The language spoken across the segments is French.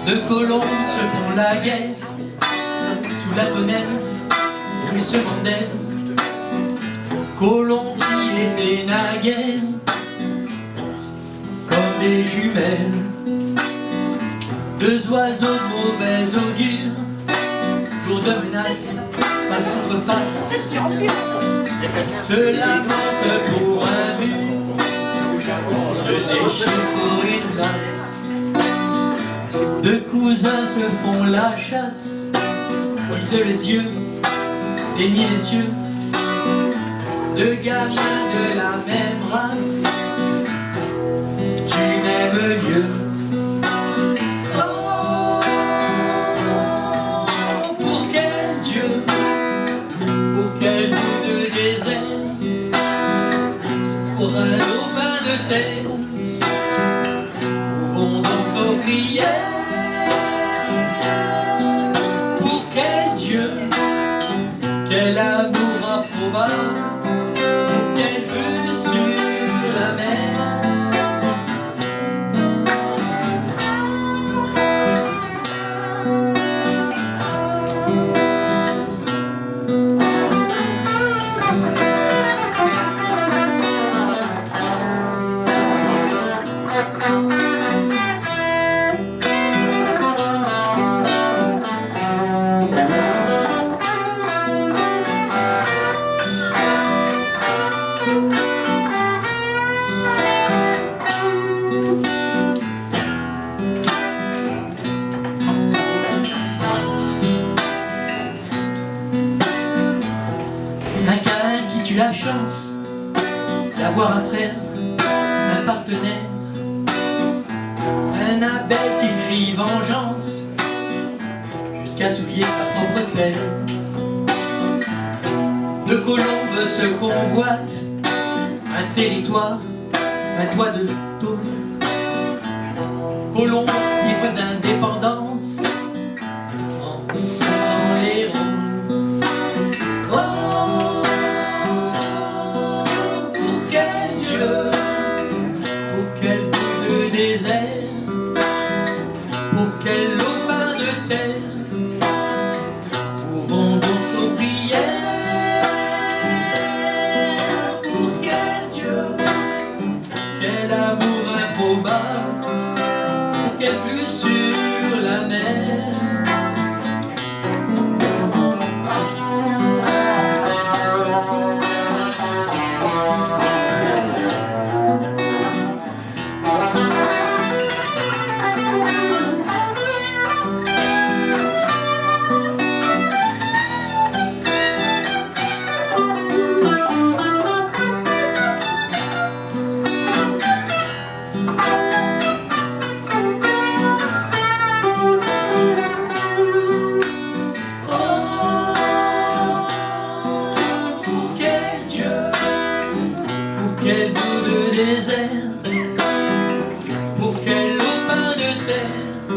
Deux colons se font la guerre sous la tonnelle, ruissellement d'air. Colons qui étaient naguère comme des jumelles. Deux oiseaux de mauvais augure, lourds de menaces, face contre face, se lamentent pour un mur, se déchirent pour une race. Deux cousins se font la chasse, visent les yeux, dénient les cieux. Deux gamins de la même race, tu m'aimes mieux. Oh, pour quel Dieu, pour quel bout de désert, pour un lopin de terre, où vont donc nos prières? Quel amour improbable, quelle vue sur la mer. La chance d'avoir un frère, un partenaire, un Abel qui crie vengeance jusqu'à souiller sa propre terre. Deux colombes se convoitent un territoire, un toit de tôle. Colombes ivres d'indépendance en confondant les rôles. Pour quel lopin de terre, où vont donc nos prières? Pour quel Dieu, quel amour improbable, pour quelle vue sur la mer? Quel bout de désert, pour quel lopin de terre, où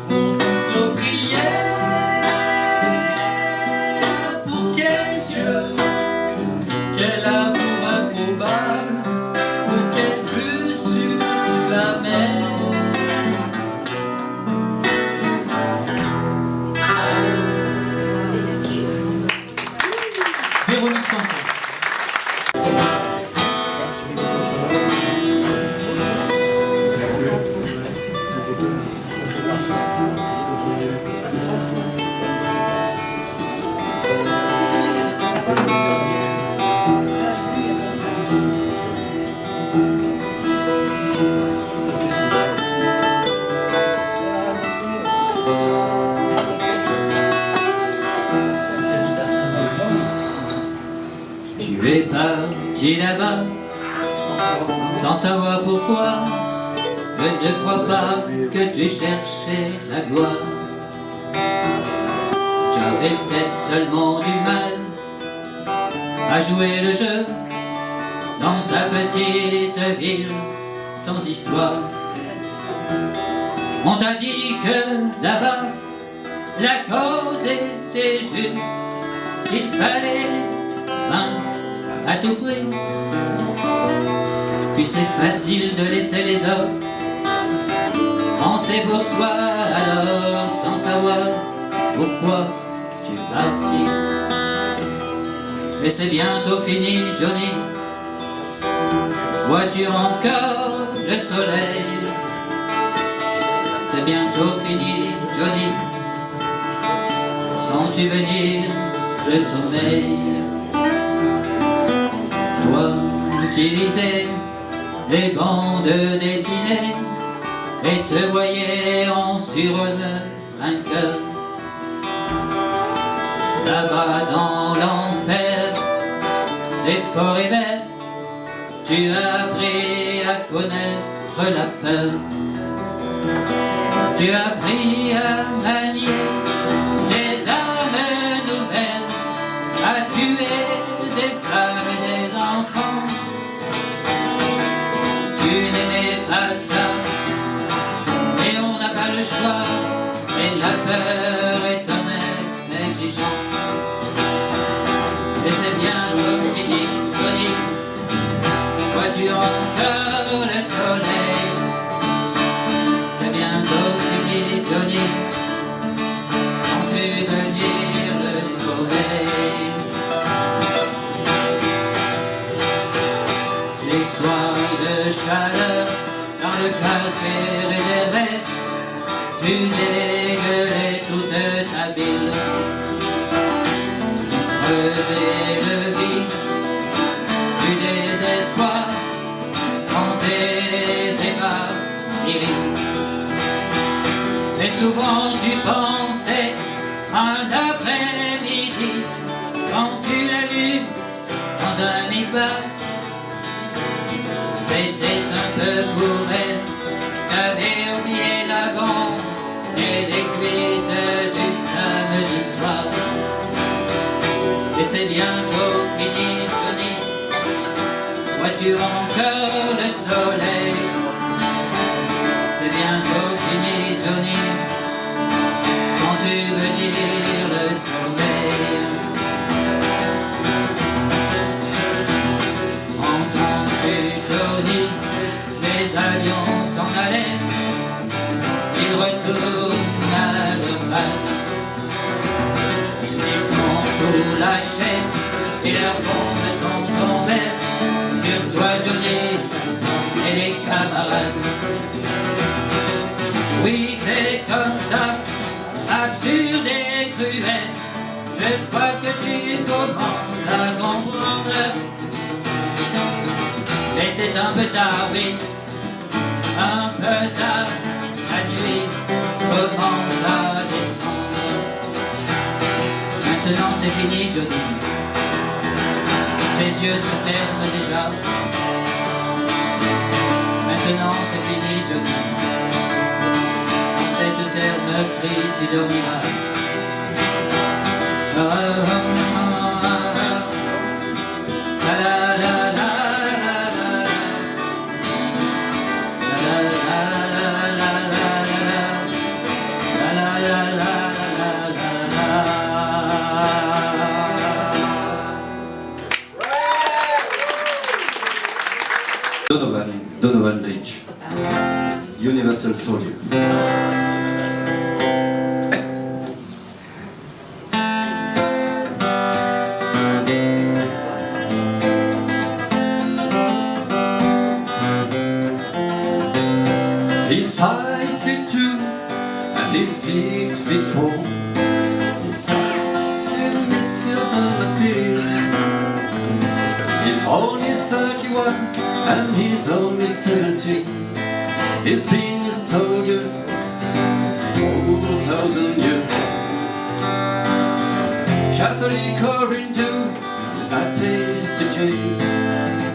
vont toutes nos prières? Pour quel Dieu, quel amour improbable, pour quelle vue sur la mer? Véronique Sanson. Tu es parti là-bas, sans savoir pourquoi. Je ne crois pas que tu cherchais la gloire. Tu avais peut-être seulement du mal à jouer le jeu petite ville sans histoire. On t'a dit que là-bas la cause était juste, qu'il fallait vaincre à tout prix. Puis c'est facile de laisser les autres penser pour soi, alors sans savoir pourquoi tu partis. Mais c'est bientôt fini, Johnny. Vois-tu encore le soleil? C'est bientôt fini, Johnny. Sens-tu venir le sommeil? Toi qui lisais les bandes dessinées et te voyais en surhomme un cœur, là-bas dans l'enfer des forêts vertes, tu as appris à connaître la peur. Tu as appris à manier des armes nouvelles, à tuer des femmes et des enfants. Tu n'aimais pas ça, et on n'a pas le choix, et la peur est un maître exigeant. Et c'est bientôt fini, Johnny. Vois-tu encore le soleil? C'est bientôt fini, Johnny. Sens-tu venir le soleil? Les soirs de chaleur dans le quartier réservé, tu dégueulais toute ta bile. Tu creusais le vide du désespoir dans tes ébats virils. Et souvent tu pensais un après-midi quand tu l'as vu dans un mid-bar. C'était un peu pour elle, t'avais oublié la bande et les cuites du samedi soir. Et c'est bientôt fini, Johnny. Vois-tu encore le soleil? C'est bientôt fini, Johnny. Sens-tu venir le sommeil? Entends-tu, Johnny, les avions s'en allaient, ils retournent à leur base. Ils ont tout lâché et leurs bombes sont tombées sur toi, Johnny, et les camarades. Oui, c'est comme ça, absurde et cruel. Je crois que tu commences à comprendre. Mais c'est un peu tard, oui, un peu tard. La nuit commence à descendre. Maintenant c'est fini, Johnny. Tes yeux se ferment déjà. Maintenant c'est fini, Johnny. Dans cette terre meurtrie, tu dormiras. La la la la. Donovan Leitch, Universal Soldier. He's 5'2" and he's 6'4". He fires missiles on my speed. He's only 31 and he's only 17. He's been a soldier for 4,000 years. Catholic or Hindu, the atheist to Jews,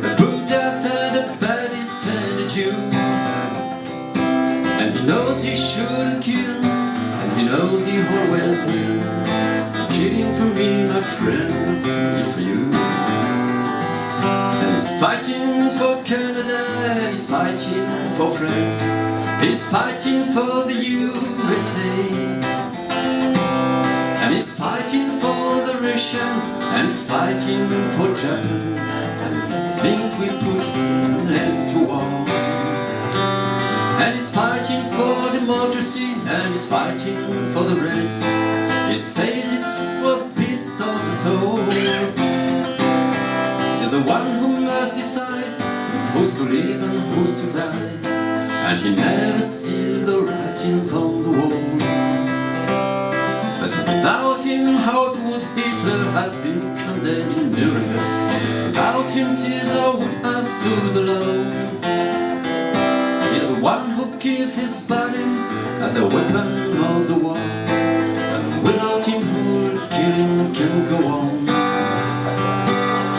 the Buddhist and the Buddhist and the Jew. And he knows he shouldn't kill, and he knows he always will. Killing for me, my friend, free for you. And He's fighting for Canada, he's fighting for France, he's fighting for the USA, and he's fighting for the Russians, and he's fighting for Japan, and things we put an end to war. And he's fighting for democracy, and he's fighting for the Reds. He says it's for the peace of the soul. He's the one who must decide who's to live and who's to die, and he never sees the writings on the wall. But without him, how would Hitler have been condemned in Nuremberg? Without him, Caesar would have stood alone. He's the one who gives his body as a weapon of the war, and without him, killing can go on.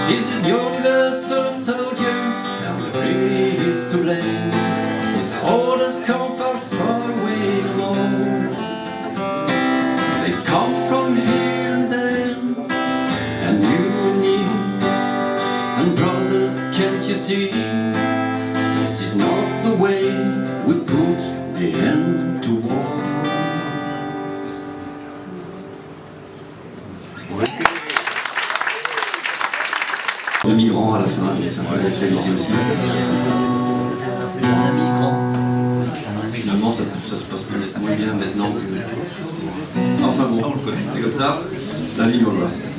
He's a universal soldier, and really is to blame. His orders come from far away no more. They come from here and there, and you and me, and brothers, can't you see? This is not the way we put the end to war. De migrants à la fin, c'est un peu d'actualité aussi. Finalement, ça se passe peut-être moins bien maintenant que... Enfin bon, c'est comme ça, la ligne Walras.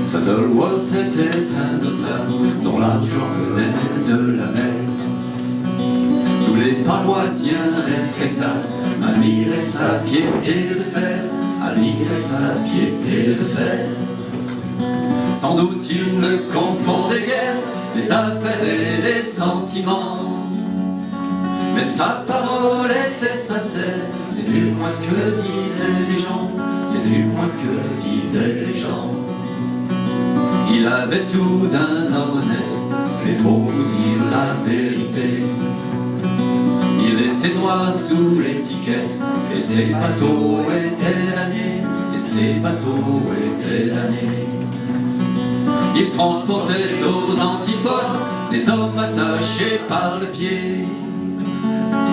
Saddleworth était un notaire dont l'argent venait de la mer. Tous les paroissiens respectables admiraient sa piété de fer, admiraient sa piété de fer. Sans doute il ne confondait guère les affaires et les sentiments, mais sa parole était sincère, c'est du moins ce que disaient les gens, c'est du moins ce que disaient les gens. Il avait tout d'un homme honnête, mais faut vous dire la vérité. Il était noir sous l'étiquette, et ses bateaux étaient damnés, et ses bateaux étaient damnés. Il transportait aux antipodes des hommes attachés par le pied,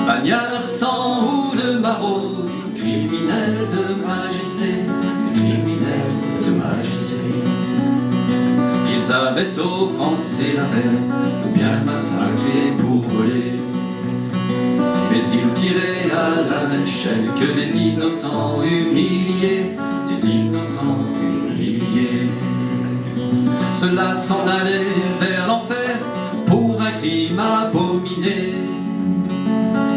bagnards de sang ou de maraude, criminels de majesté, criminels de majesté. Ils avaient offensé la reine, ou bien massacré pour voler, mais ils tiraient à la même chaîne que des innocents humiliés, des innocents humiliés. Ceux-là s'en allaient vers l'enfer pour un crime abominé.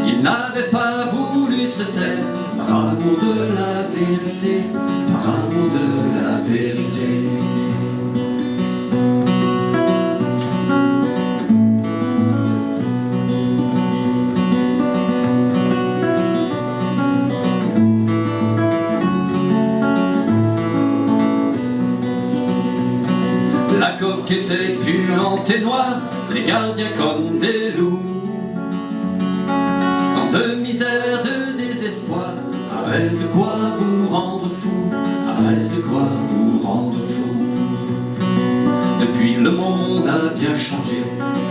Ils n'avaient pas voulu se taire par amour de la vérité, par amour de la vérité. La coque était puante et noire, les gardiens comme des loups. Tant de misère, de désespoir, avait de quoi vous rendre fou, avait de quoi vous rendre fou. Depuis le monde a bien changé,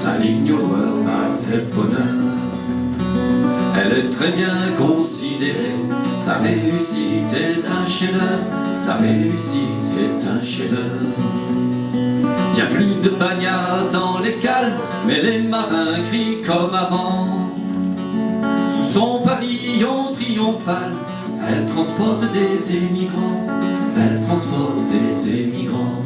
la ligne Walras a fait bonheur. Elle est très bien considérée, sa réussite est un chef-d'œuvre, sa réussite est un chef-d'œuvre. Y a plus de bagnards dans les cales, mais les marins crient comme avant. Sous son pavillon triomphal, elle transporte des émigrants, elle transporte des émigrants.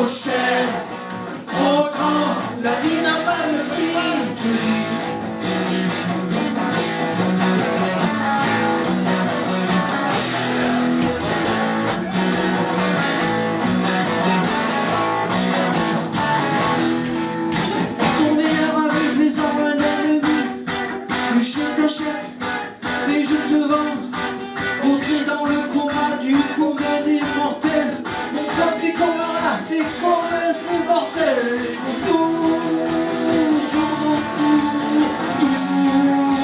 trop cher, trop grand, la vie n'a pas de prix, je dis. Ton meilleur ami faisant un ennemi, je t'achète et je te vends, vautré dans le coma du commun des mortels. Mon pote, t'es comme un rat, t'es comme c'est mortel. Tout, toujours.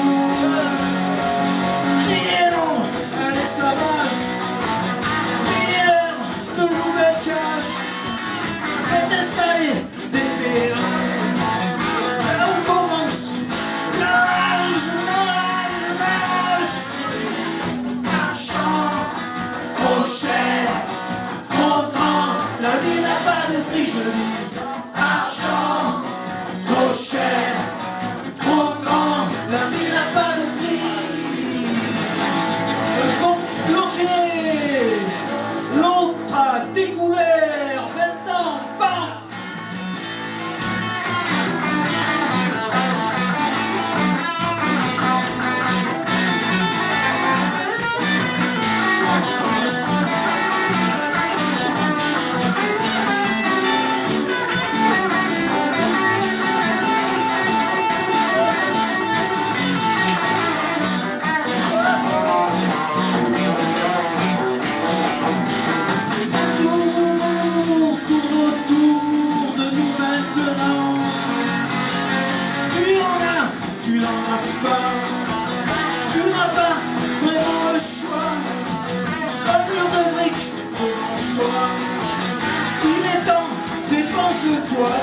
Criez non à l'esclavage, criez l'heure de nouvelles cages. Faites escalier des péages. Là où commence l'âge, argent, trop cher, trop grand, la vie n'a pas de prix, je dis. Argent, trop cher, trop grand, la vie n'a pas de prix. Bloqué, l'autre a découvert, maintenant, bam. Tu n'en as pas, tu n'as pas vraiment le choix. Un mur de briques devant toi, il est temps, dépense-toi.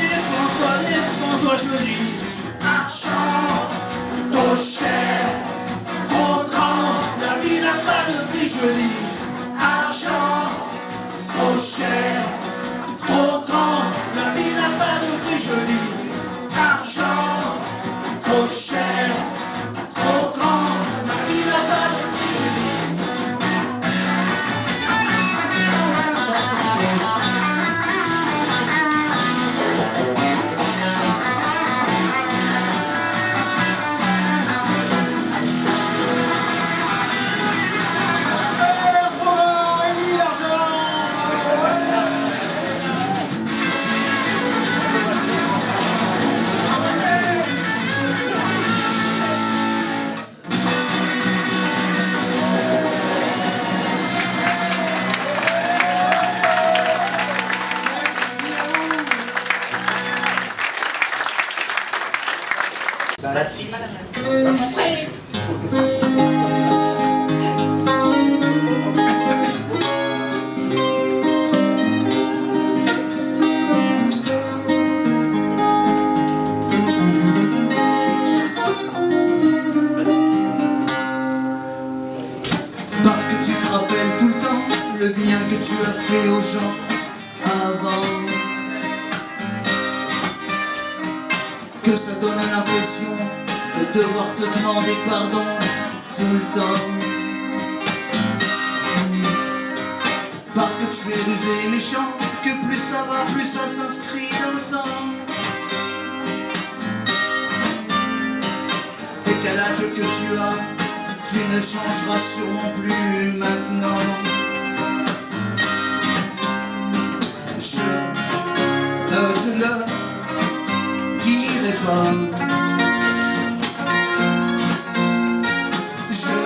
Dépense-toi, dépense-toi, je dis. Argent, trop cher, trop grand, la vie n'a pas de prix, je dis. Argent, trop cher, trop grand, la vie n'a pas de prix, je dis. Argent, trop cher, trop grand, la vie n'a pas de prix, je dis. Cher, comment est mis l'argent? Parce que tu te rappelles tout le temps le bien que tu as fait aux gens avant, que ça donne l'impression de devoir te demander pardon tout le temps. Parce que tu es rusé et méchant, que plus ça va, plus ça s'inscrit dans le temps. Et qu'à l'âge que tu as, tu ne changeras sûrement plus maintenant. Je ne te le dirai pas. Je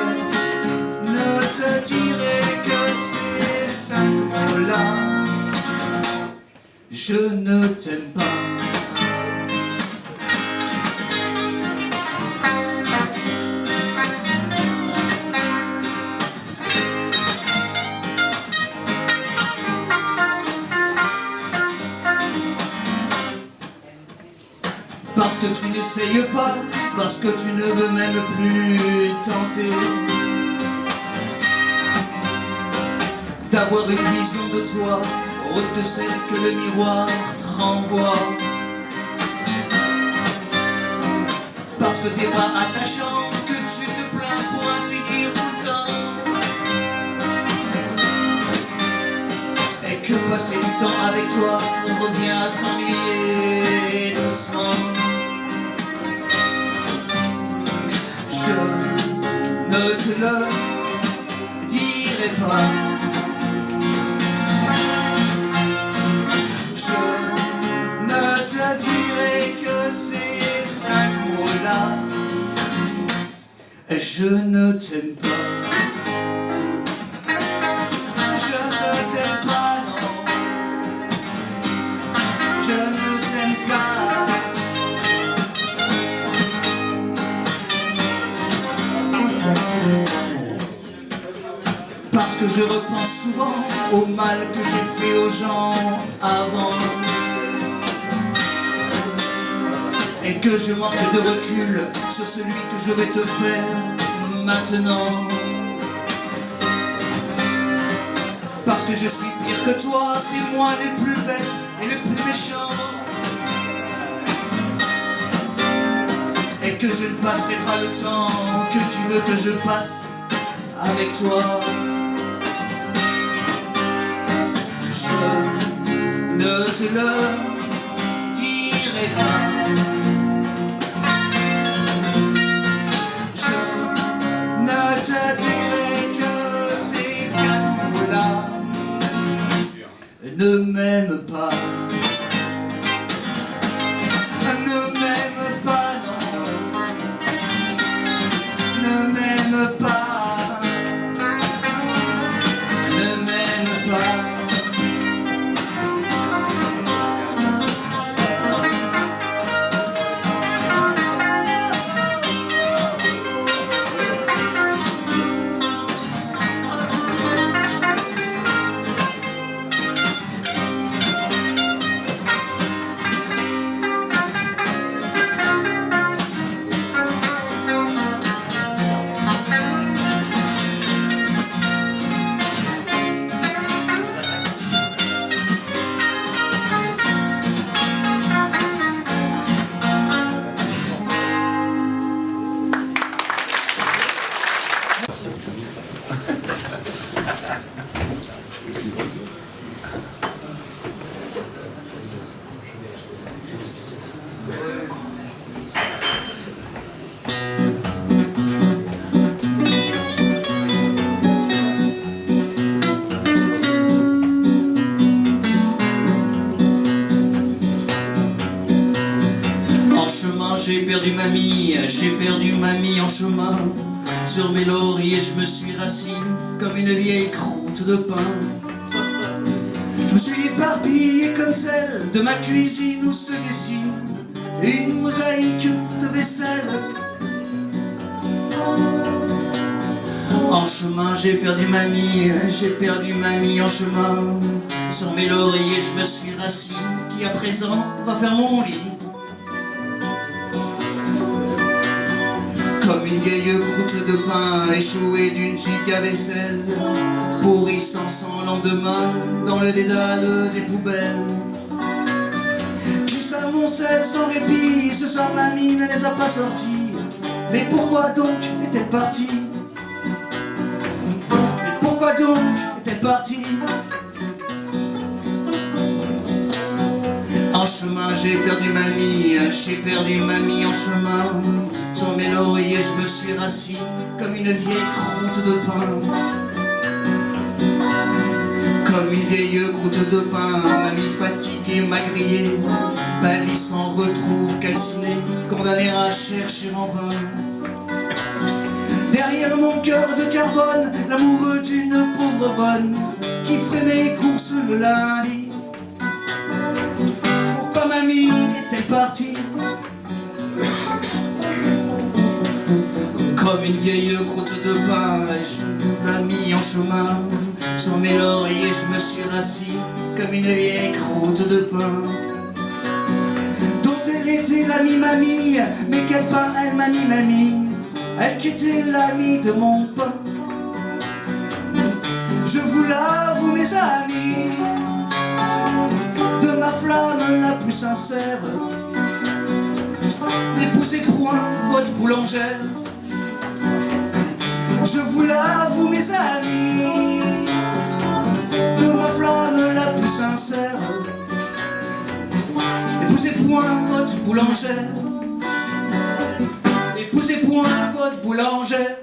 ne te dirai que ces 5 mots-là. Je ne t'aime pas. Parce que tu n'essayes pas, parce que tu ne veux même plus tenter d'avoir une vision de toi autre que celle que le miroir te renvoie. Parce que t'es pas attachant, que tu te plains pour ainsi dire tout le temps, et que passer du temps avec toi revient à s'ennuyer doucement. Je ne te le dirai pas. Je ne te dirai que ces 5 mots-là. Je ne t'aime pas. Je ne t'aime pas, non. Je ne t'aime pas. Parce que je repense souvent au mal que j'ai fait aux gens avant, et que je manque de recul sur celui que je vais te faire maintenant. Parce que je suis pire que toi, c'est moi le plus bête et le plus méchant, et que je ne passerai pas le temps que tu veux que je passe avec toi. Je ne te le dirai pas. Je ne te dirai que ces 4 mots-là. Ne m'aime pas. Ne m'aime pas, non. Ne m'aime pas. Ne m'aime pas. J'ai perdu mamie en chemin. Sur mes lauriers je me suis rassis comme une vieille croûte de pain. Je me suis éparpillé comme celle de ma cuisine où se dessine une mosaïque de vaisselle. En chemin j'ai perdu mamie en chemin. Sur mes lauriers je me suis rassis, qui à présent va faire mon lit. Comme une vieille croûte de pain échouée d'une giga vaisselle, pourrissant sans lendemain dans le dédale des poubelles. Qui s'amoncellent sans répit, ce soir mamie ne les a pas sortis. Mais pourquoi donc est-elle partie? Mais pourquoi donc est-elle partie? En chemin j'ai perdu mamie en chemin. Sur mes lauriers je me suis rassis comme une vieille croûte de pain. Comme une vieille croûte de pain, mamie fatiguée m'a grillé. Ma vie s'en retrouve calcinée, condamnée à chercher en vain. Derrière mon cœur de carbone, l'amoureux d'une pauvre bonne qui ferait mes courses le lundi. Pourquoi mamie est-elle partie? Comme une vieille croûte de pain, je l'ai mis en chemin. Sur mes lauriers je me suis rassis comme une vieille croûte de pain. Dont elle était l'amie mamie, mais quel pain elle m'a mis mamie. Elle qui était l'amie de mon pain. Je vous l'avoue mes amis, de ma flamme la plus sincère, n'épousez point votre boulangère. Je vous l'avoue mes amis, de ma flamme la plus point votre boulangère. Épousez point votre boulangère.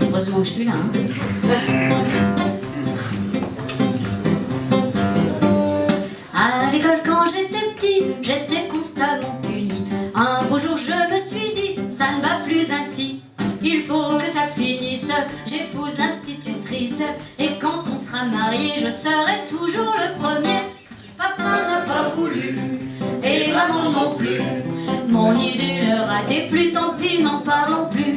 Heureusement que je suis là. À l'école quand j'étais petit, j'étais constamment puni. Un beau jour je me suis dit, ça ne va plus ainsi. Il faut que ça finisse, j'épouse l'institutrice. Et quand on sera marié, je serai toujours le premier. Papa n'a pas voulu, et maman non plus. Mon idée leur a déplu, tant pis, n'en parlons plus.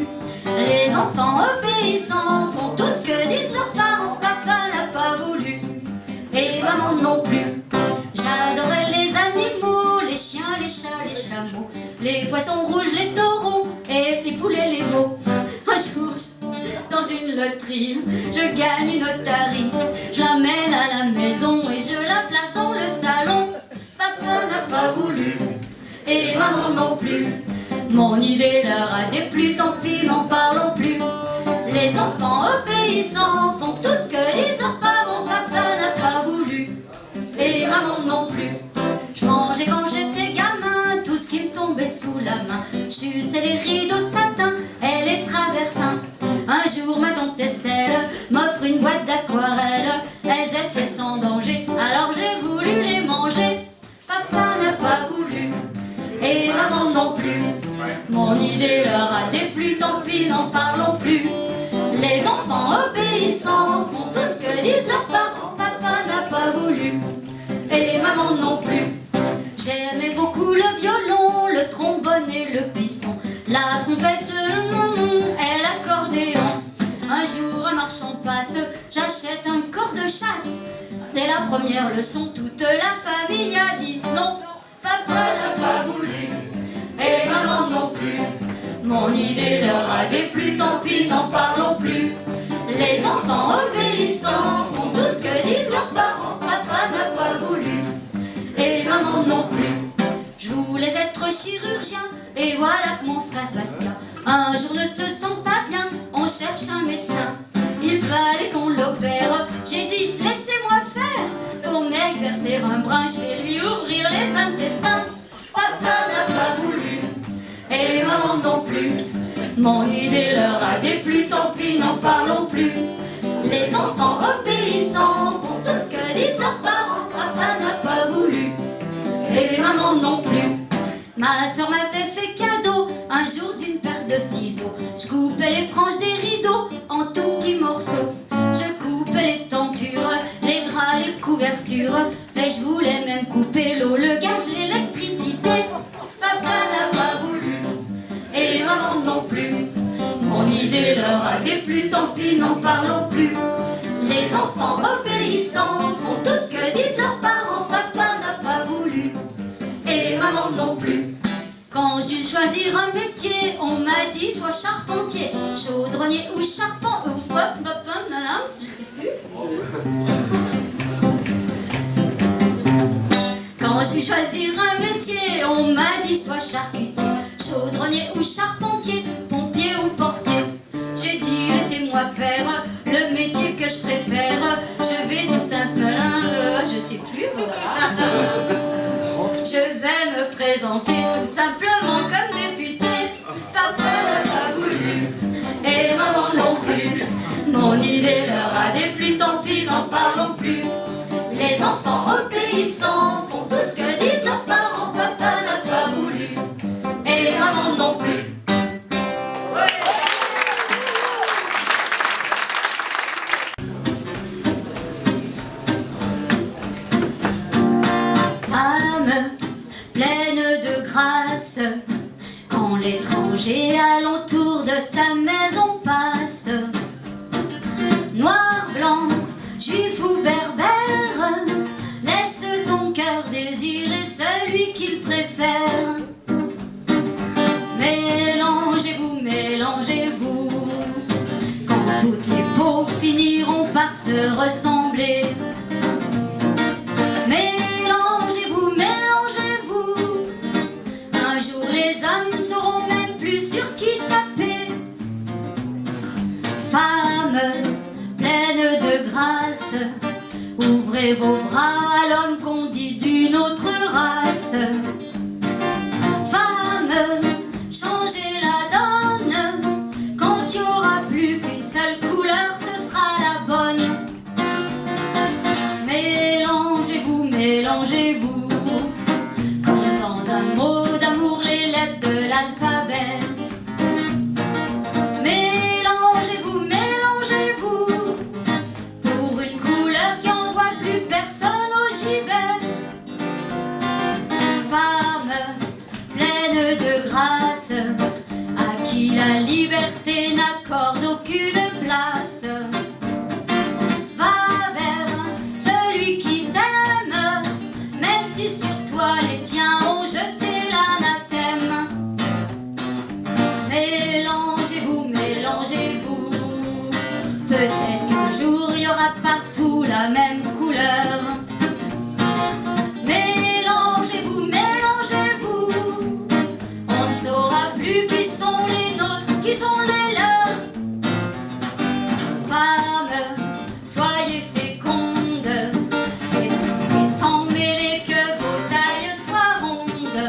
Les enfants obéissants font tout ce que disent leurs parents. Papa n'a pas voulu, et maman non plus. J'adorais les animaux, les chiens, les chats, les chameaux, les poissons rouges, les taureaux, et les poulets, les veaux. Un jour, dans une loterie, je gagne une otarie. Je l'amène à la maison et je la place dans le salon. Papa n'a pas voulu, et maman non plus. Mon idée leur a déplu, tant pis, n'en parlons plus. Les enfants obéissants font tout ce que disent leurs parents. Papa n'a pas voulu, et maman non plus. Je mangeais quand j'étais gamin tout ce qui me tombait sous la main. Je suçais les rideaux de satin et les traversins. Un jour ma tante Estelle m'offre une boîte d'aquarelles. Elles étaient sans danger, alors j'ai voulu les manger. Papa n'a pas voulu, et maman non plus. Mon idée leur a déplu, tant pis, n'en parlons plus. Les enfants obéissants font tout ce que disent leurs parents. Papa n'a pas voulu, et maman non plus. J'aimais beaucoup le violon, le trombone et le piston, la trompette, le mamon et l'accordéon. Un jour un marchand passe, j'achète un corps de chasse. Dès la première leçon, toute la famille a dit non. Papa n'a pas voulu, et maman non plus. Mon idée leur a déplu, tant pis, n'en parlons plus. Les enfants obéissants font tout ce que disent leurs parents. Papa n'a pas voulu, et maman non plus. Je voulais être chirurgien, et voilà que mon frère Bastien un jour ne se sent pas bien, on cherche un médecin. Il fallait qu'on l'opère, j'ai dit laissez-moi faire. Pour m'exercer un brin, je vais lui ouvrir les intestins. Papa n'a pas voulu, et maman non plus. Mon idée leur a déplu, tant pis, n'en parlons plus. Les enfants obéissants font tout ce que disent leurs parents. Papa n'a pas voulu, et maman non plus. Ma soeur m'avait fait cadeau un jour d'une paire de ciseaux. Je coupais les franges des rideaux en tout petits morceaux. Je coupais les tentures, les draps, les couvertures. Et je voulais même couper l'eau, le gaz, l'électricité. Papa n'a pas voulu, et maman non plus. Mon idée leur a déplu, tant pis, n'en parlons plus. Les enfants obéissants font tout ce que disent leurs parents. Papa n'a pas voulu, et maman non plus. Quand j'ai dû choisir un métier, on m'a dit sois charpentier, chaudronnier ou charpent, je sais plus. Quand j'ai choisi un métier, on m'a dit sois charcutier, chaudronnier ou charpentier, pompier ou portier. J'ai dit laissez-moi faire le métier que je préfère. Je vais tout simplement, je sais plus, voilà. Je vais me présenter tout simplement comme député. Papa n'a pas voulu, et maman non plus. Mon idée leur a déplu, tant pis, n'en parlons plus. Les enfants obéissants font tout ce que disent leurs parents. Papa n'a pas voulu, et maman non plus. Pleine de grâce, quand l'étranger alentour de ta maison passe. Noir, blanc, juif ou berbère, laisse ton cœur désirer celui qu'il préfère. Mélangez-vous, mélangez-vous, quand toutes les peaux finiront par se ressembler. Mélangez-vous, mélangez-vous, ouvrez vos bras à l'homme qu'on dit d'une autre race. Femmes, changez la donne. Quand il n'y aura plus qu'une seule couleur, ce sera la bonne. Mélangez-vous, mélangez-vous, comme dans un mot d'amour les lettres de l'alphabet. Mélangez-vous, mélangez-vous, pour une couleur qui envoie plus personne au gibet. Femme pleine de grâce, à qui la liberté n'accorde aucune place. Va vers celui qui t'aime, même si sur toi les tiens ont jeté l'anathème. Mélangez-vous, mélangez-vous, peut-être qu'un jour il y aura partout la même couleur. Mélangez-vous, mélangez-vous, on ne saura plus qui sont les nôtres, qui sont les leurs. Femmes, soyez fécondes, et sans mêler que vos tailles soient rondes.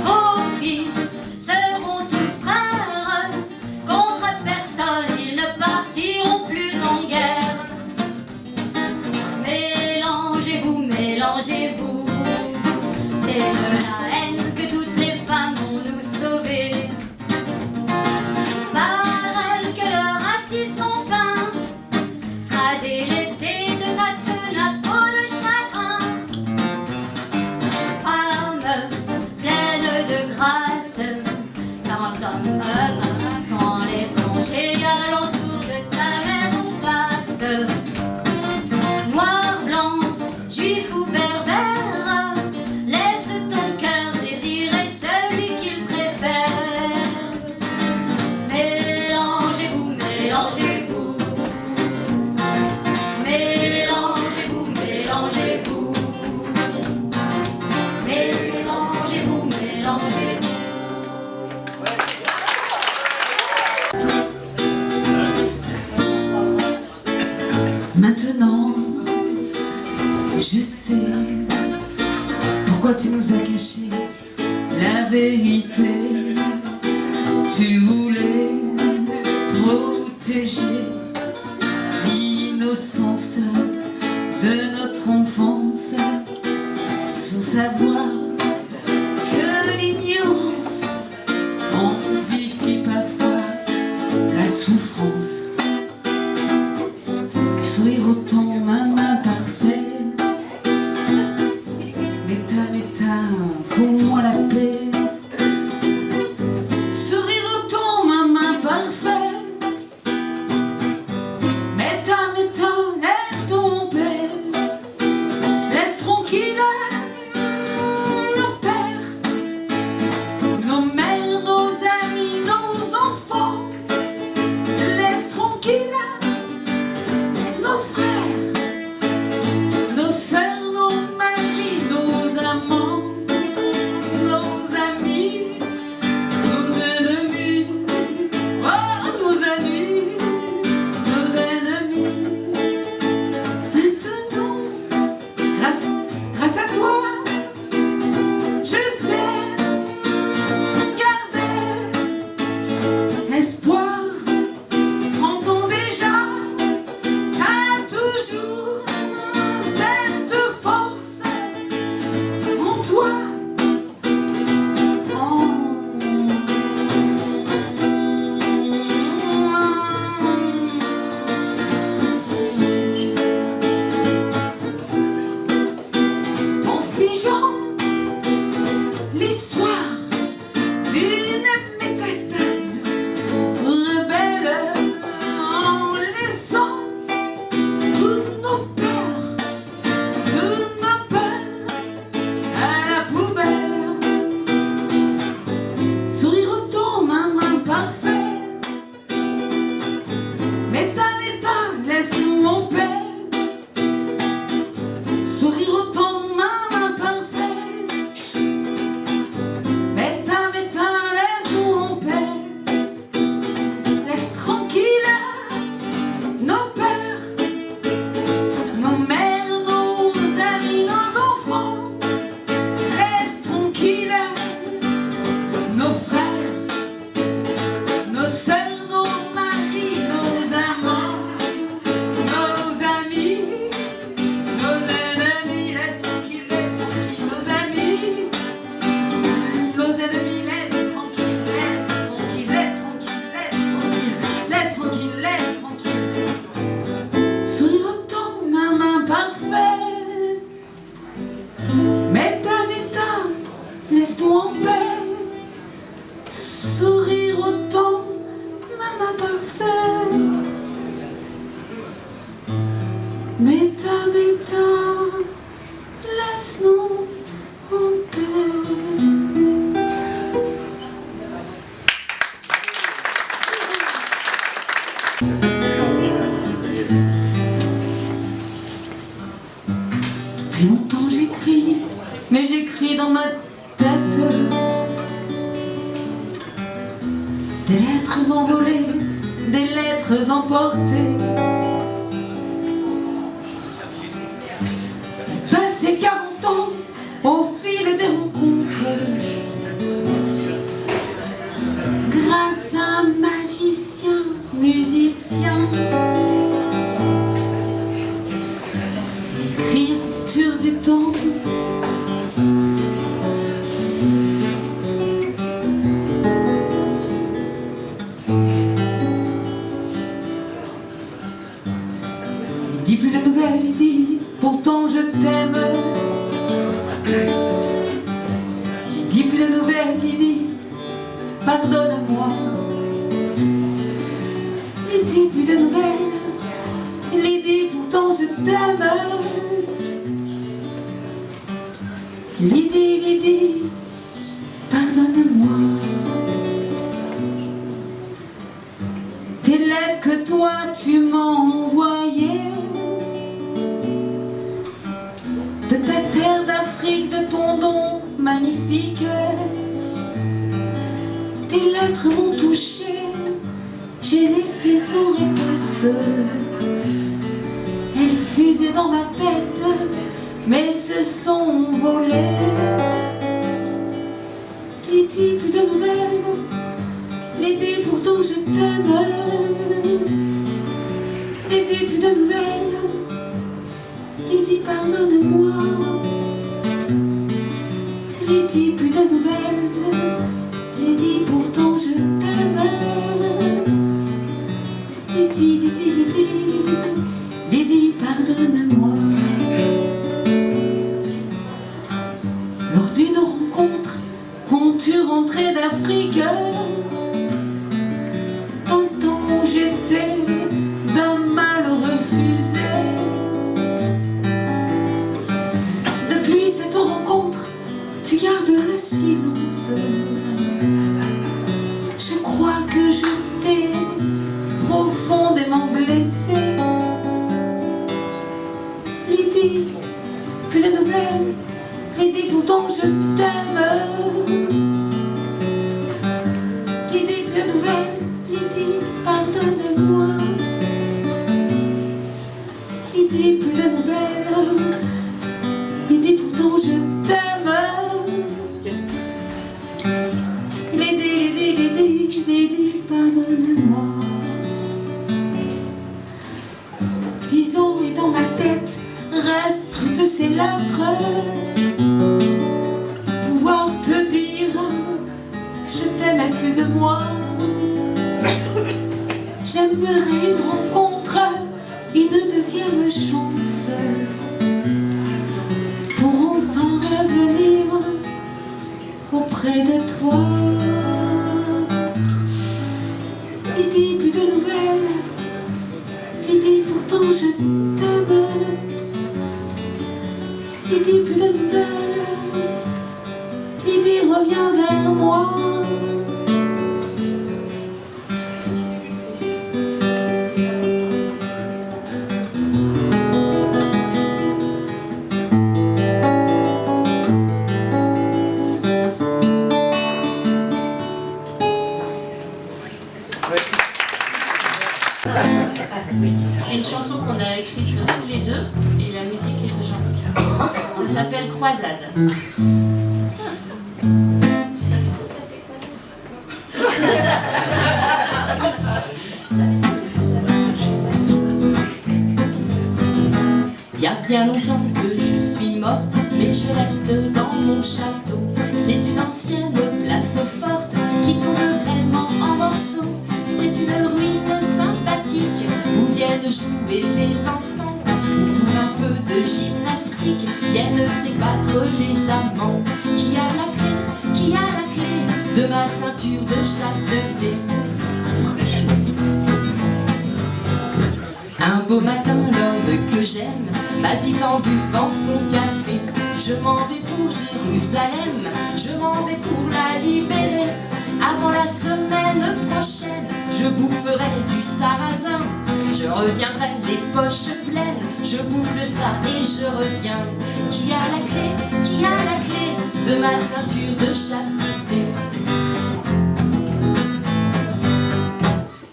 Vos fils seront tous frères, contre personne ils ne partiront plus en guerre. Mélangez-vous, mélangez-vous, c'est de la haine que toutes les femmes vont nous sauver. Par elles que le racisme enfin sera délesté de sa tenace peau de chagrin. Femme pleine de grâce, quand l'étranger alentour de ta maison passe. Noir, blanc, juif ou berbère, laisse ton cœur désirer celui qu'il préfère. Mélangez-vous, mélangez-vous, mélangez-vous, mélangez-vous, mélangez-vous, mélangez-vous. Maintenant, je sais pourquoi tu nous as caché la vérité. Tu voulais protéger l'innocence de notre enfance, sans savoir que l'ignorance amplifie parfois la souffrance. Sourire autant, ma main parfaite, méta, fous-moi la paix. Sourire autant, ma main parfaite, méta, laisse-nous en paix. Laisse tranquille nos pères, nos mères, nos amis, nos enfants. Laisse tranquille nos frères, nos sœurs, nos maris, nos amants, nos amis, nos ennemis, oh nos amis, nos ennemis. Maintenant, grâce à toi, je sais garder espoir. 30 ans déjà, toujours cette force en toi. En figeant l'histoire d'une métastase rebelle, en laissant toutes nos peurs à la poubelle. Sourire autant, ma main parfaite, méta, laisse-nous en paix. Sourire autant, ma main parfaite, méta, laisse-nous en paix. Laisse tranquille nos pères, nos Depuis longtemps j'écris, mais j'écris dans ma tête des lettres envolées, des lettres emportées. Passé 40 ans au fil des rencontres, grâce à un magicien, musicien, l'écriture du temps. Il dit plus de nouvelles, il dit pourtant je t'aime. Il dit plus de nouvelles, il dit pardonne-moi. Il dit plus de nouvelles, il dit pourtant je t'aime. Il dit pardonne-moi. Tes lettres que toi tu m'as envoyées, de ta terre d'Afrique, de ton don magnifique. Tes lettres m'ont touché, j'ai laissé sans réponse. Elles fusaient dans ma tête, mais se sont volées. Il dit plus de nouvelles, il dit pourtant je t'aime. Il dit plus de nouvelles, il dit pardonne-moi. Il dit plus de nouvelles, il dit pourtant je t'aime. Il dit pardonne-moi. Lors d'une rencontre, quand tu rentrais d'Afrique, t'entends j'étais d'un mal refusé. Depuis cette rencontre, tu gardes le silence. Je crois que je t'ai profondément blessé. Il dit plus de nouvelles, il dit pourtant je t'aime. Il dit plus de nouvelles, il dit pardonne-moi. Il dit plus de nouvelles, il dit pourtant je t'aime. Il dit pardonne-moi. 10 ans et dans ma tête restent toutes ces lettres. Pouvoir te dire je t'aime, excuse-moi. J'aimerais une rencontre, une deuxième chance, pour enfin revenir auprès de toi. Il dit plus de nouvelles, il dit pourtant je t'aime. Il dit plus de nouvelles, il dit reviens vers moi. C'est une chanson qu'on a écrite tous les deux et la musique est de Jean-Luc. Ça s'appelle Croisade. Vous savez que ça s'appelle Croisade? Il y a bien longtemps que je suis morte, mais je reste dans mon château. C'est une ancienne place forte qui tombe vraiment en morceaux. C'est une ruine sympathique où viennent jouer les enfants, où pour un peu de gymnastique viennent s'ébattre les amants. Qui a la clé de ma ceinture de chasteté? Un beau matin, l'homme que j'aime m'a dit en buvant son café: je m'en vais pour Jérusalem, je m'en vais pour la libérer. Avant la semaine prochaine, je boufferai du sarrasin. Je reviendrai les poches pleines je boucle ça et je reviens. Qui a la clé de ma ceinture de chasteté?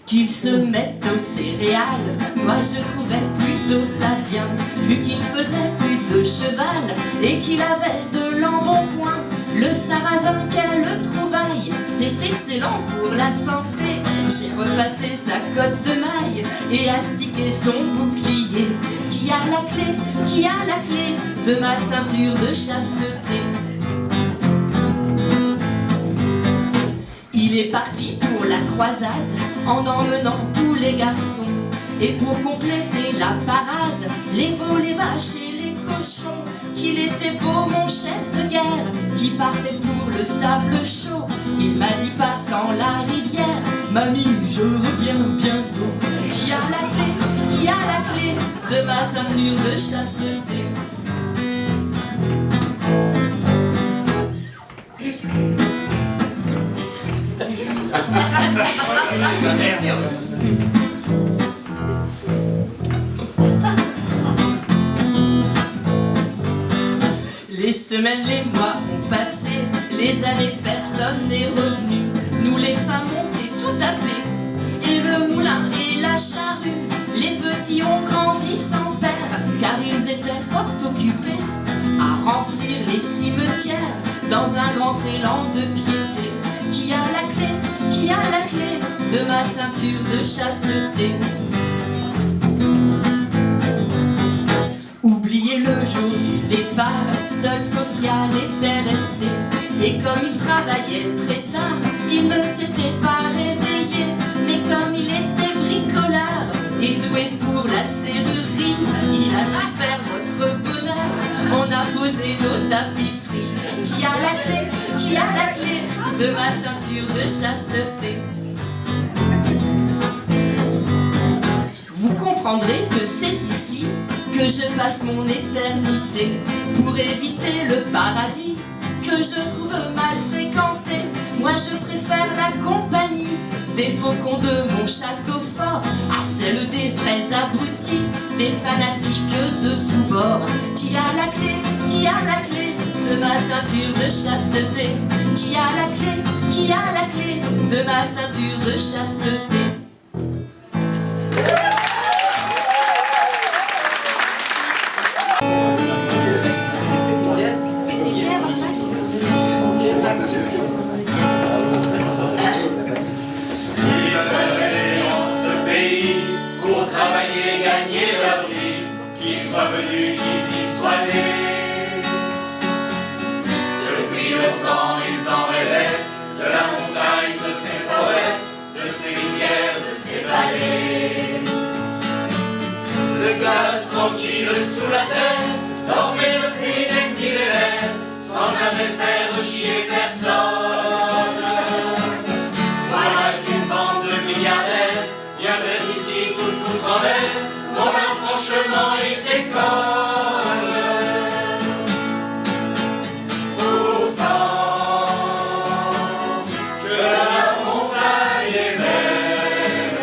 Qu'il se mette aux céréales, moi je trouvais plutôt ça bien, vu qu'il faisait plus de cheval et qu'il avait de l'embonpoint. Le sarrasin, quelle trouvaille, c'est excellent pour la santé. J'ai repassé sa cotte de maille et astiqué son bouclier. Qui a la clé de ma ceinture de chasteté? Il est parti pour la croisade en emmenant tous les garçons. Et pour compléter la parade, les veaux, les vaches et les cochons. Qu'il était beau mon chef de guerre, qui partait pour le sable chaud. Il m'a dit passant la rivière, mamie je reviens bientôt. Qui a la clé de ma ceinture de chasteté? Les semaines, les mois ont passé, les années, personne n'est revenu. Nous les femmes, on s'est tout tapé, et le moulin et la charrue. Les petits ont grandi sans père, car ils étaient fort occupés à remplir les cimetières dans un grand élan de piété. Qui a la clé de ma ceinture de chasteté? Oublié le jour du départ, seule Sophia était restée. Et comme il travaillait très tard, il ne s'était pas réveillé. Mais comme il était bricoleur et doué pour la serrurerie, il a su faire notre bonheur. On a posé nos tapisseries. Qui a la clé de ma ceinture de chasteté? Vous comprendrez que c'est ici que je passe mon éternité, pour éviter le paradis que je trouve mal fréquenté. Moi je préfère la compagnie des faucons de mon château fort à celle des vrais abrutis, des fanatiques de tous bords. Qui a la clé de ma ceinture de chasteté? Qui a la clé de ma ceinture de chasteté? Venus, qu'ils y soient nés. Depuis longtemps ils en rêvaient, de la montagne, de ses forêts, de ses rivières, de ses vallées. Le gaz tranquille sous la terre dormait depuis des millénaires, sans jamais faire chier personne. Voilà qu'une bande de milliardaires viendrait ici tout foutre en l'air, dont l'enfranchement est décolle. Pourtant que la montagne est belle,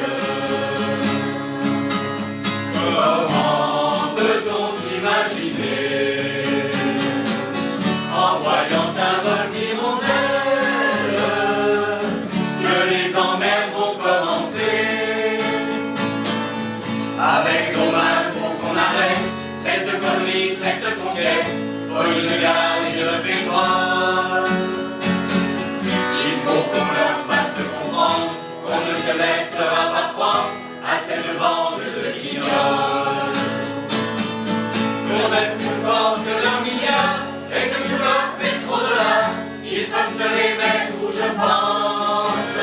comment peut-on s'imaginer, en voyant un vol d'hirondelles, que les emmerdes vont commencer. Avec nos mains faut qu'on arrête cette connerie, cette conquête, folie de gaz et de pétrole. Il faut qu'on leur fasse comprendre qu'on ne se laissera pas prendre à cette bande de guignols. Qu'on est plus fort que leurs milliards et que tous leurs pétrodollars, ils peuvent se les mettre où je pense.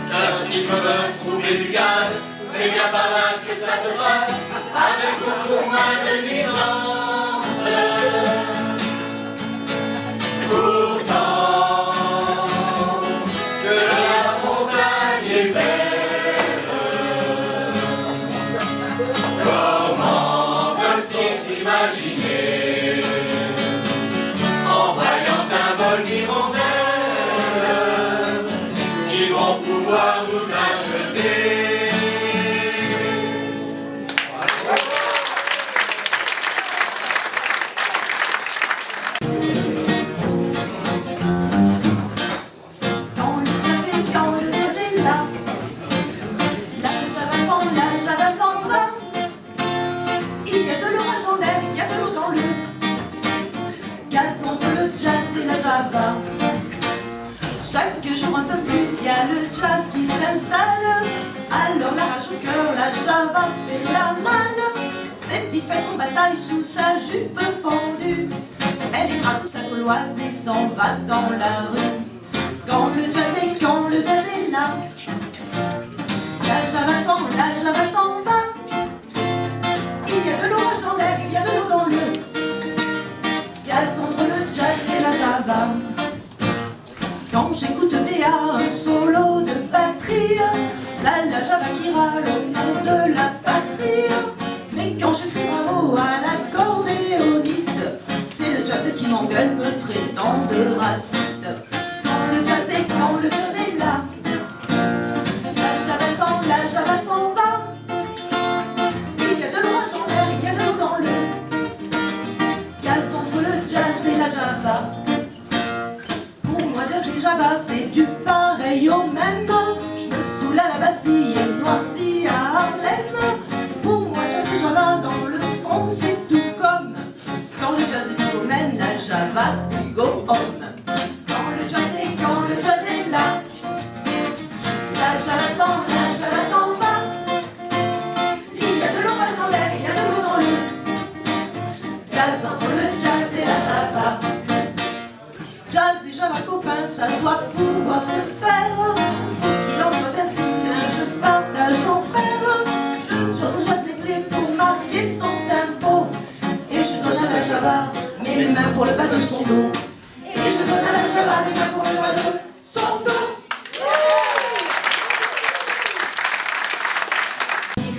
Car s'ils peuvent trouver du gaz, c'est bien par là que ça se passe, avec beaucoup moins de nuisances. Pourtant, que la montagne est belle, comment peuvent-ils s'imaginer, en voyant un vol d'hirondelles, ils vont pouvoir nous acheter. Java. Chaque jour un peu plus, y a le jazz qui s'installe. Alors la rage au cœur, la Java fait la malle. Ses petites fesses en bataille sous sa jupe fendue. Elle écrase sa gauloise et s'en va dans la rue. Quand le jazz est là, la Java s'en va. Il y a de l'orage dans l'air, il y a de l'eau dans le gaz entre le jazz et la Java. Quand j'écoute Béa, un solo de batterie, la Java qui râle au nom de la patrie. Mais quand je crie bravo à l'accordéoniste, c'est le jazz qui m'engueule me traitant de raciste. Quand le jazz est là, la Java s'en va. Il y a de l'orage dans l'air, il y a de l'eau dans le gaz entre le jazz et la Java. Pour moi jazz et Java c'est du pareil au même. Je me saoule à la Bastille et noirci à Harlem. Pour moi jazz et Java dans le fond c'est tout comme quand le jazz est du domaine, la Java du go home. Quand le jazz est là, la Java s'en va. Il y a de l'orage dans l'air, il y a de l'eau dans le gaz entre le jazz et la Java. Jazz et Java copains, ça doit pouvoir se faire. Pour qu'il en soit ainsi, tiens, je partage mon frère. Je donne au jazz mes pieds pour marquer son tempo. Et je donne à la Java mes mains pour le bas de son dos. Et je donne à la Java mes mains pour le bas de son dos.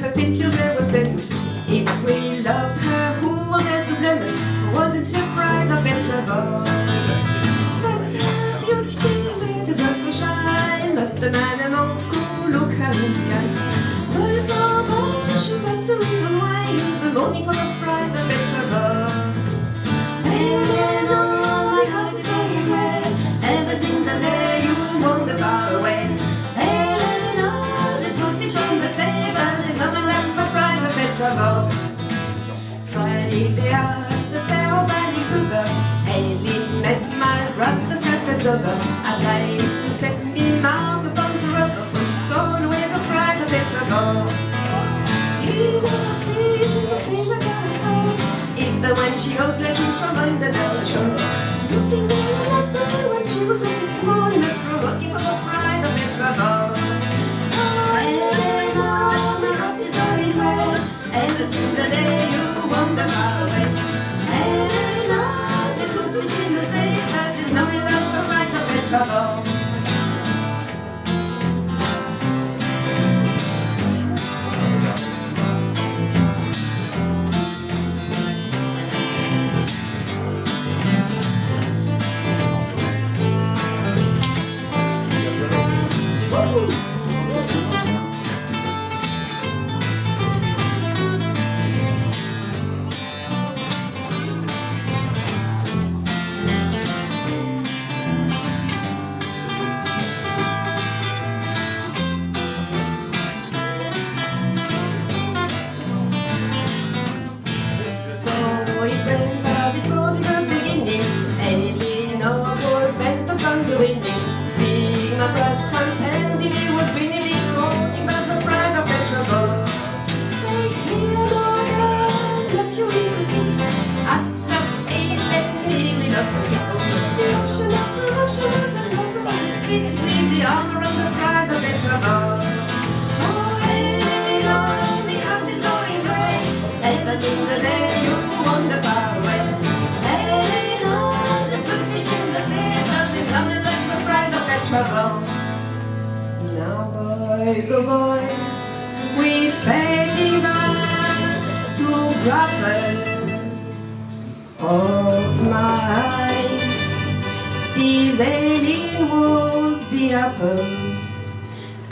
Her pictures there was famous. If we loved her, who has to blame us? Was it your pride or better love? But her beauty deserves to shine. Let the man among who look her in the eyes. Boys are boys, that's the reason why you've been longing for the pride or better love. And all my heart is going away. Ever since the day you wandered far away. And all this goldfish on the same. Friday after nobody to the Eileen met my brother at the job. I'd like to set me mount upon the rubber for his gone away the pride of it trouble. He never sees the things I gotta do. Even when she opened him from under the shore. Looking very nice when she was looking small and was provoking for the pride of it trouble. Ever since the day you wander far away. And all the good fish in the sea, but there's no love so bright of the trouble. Now boys, oh boys, we spend to grapple of my eyes, delaying would the apple,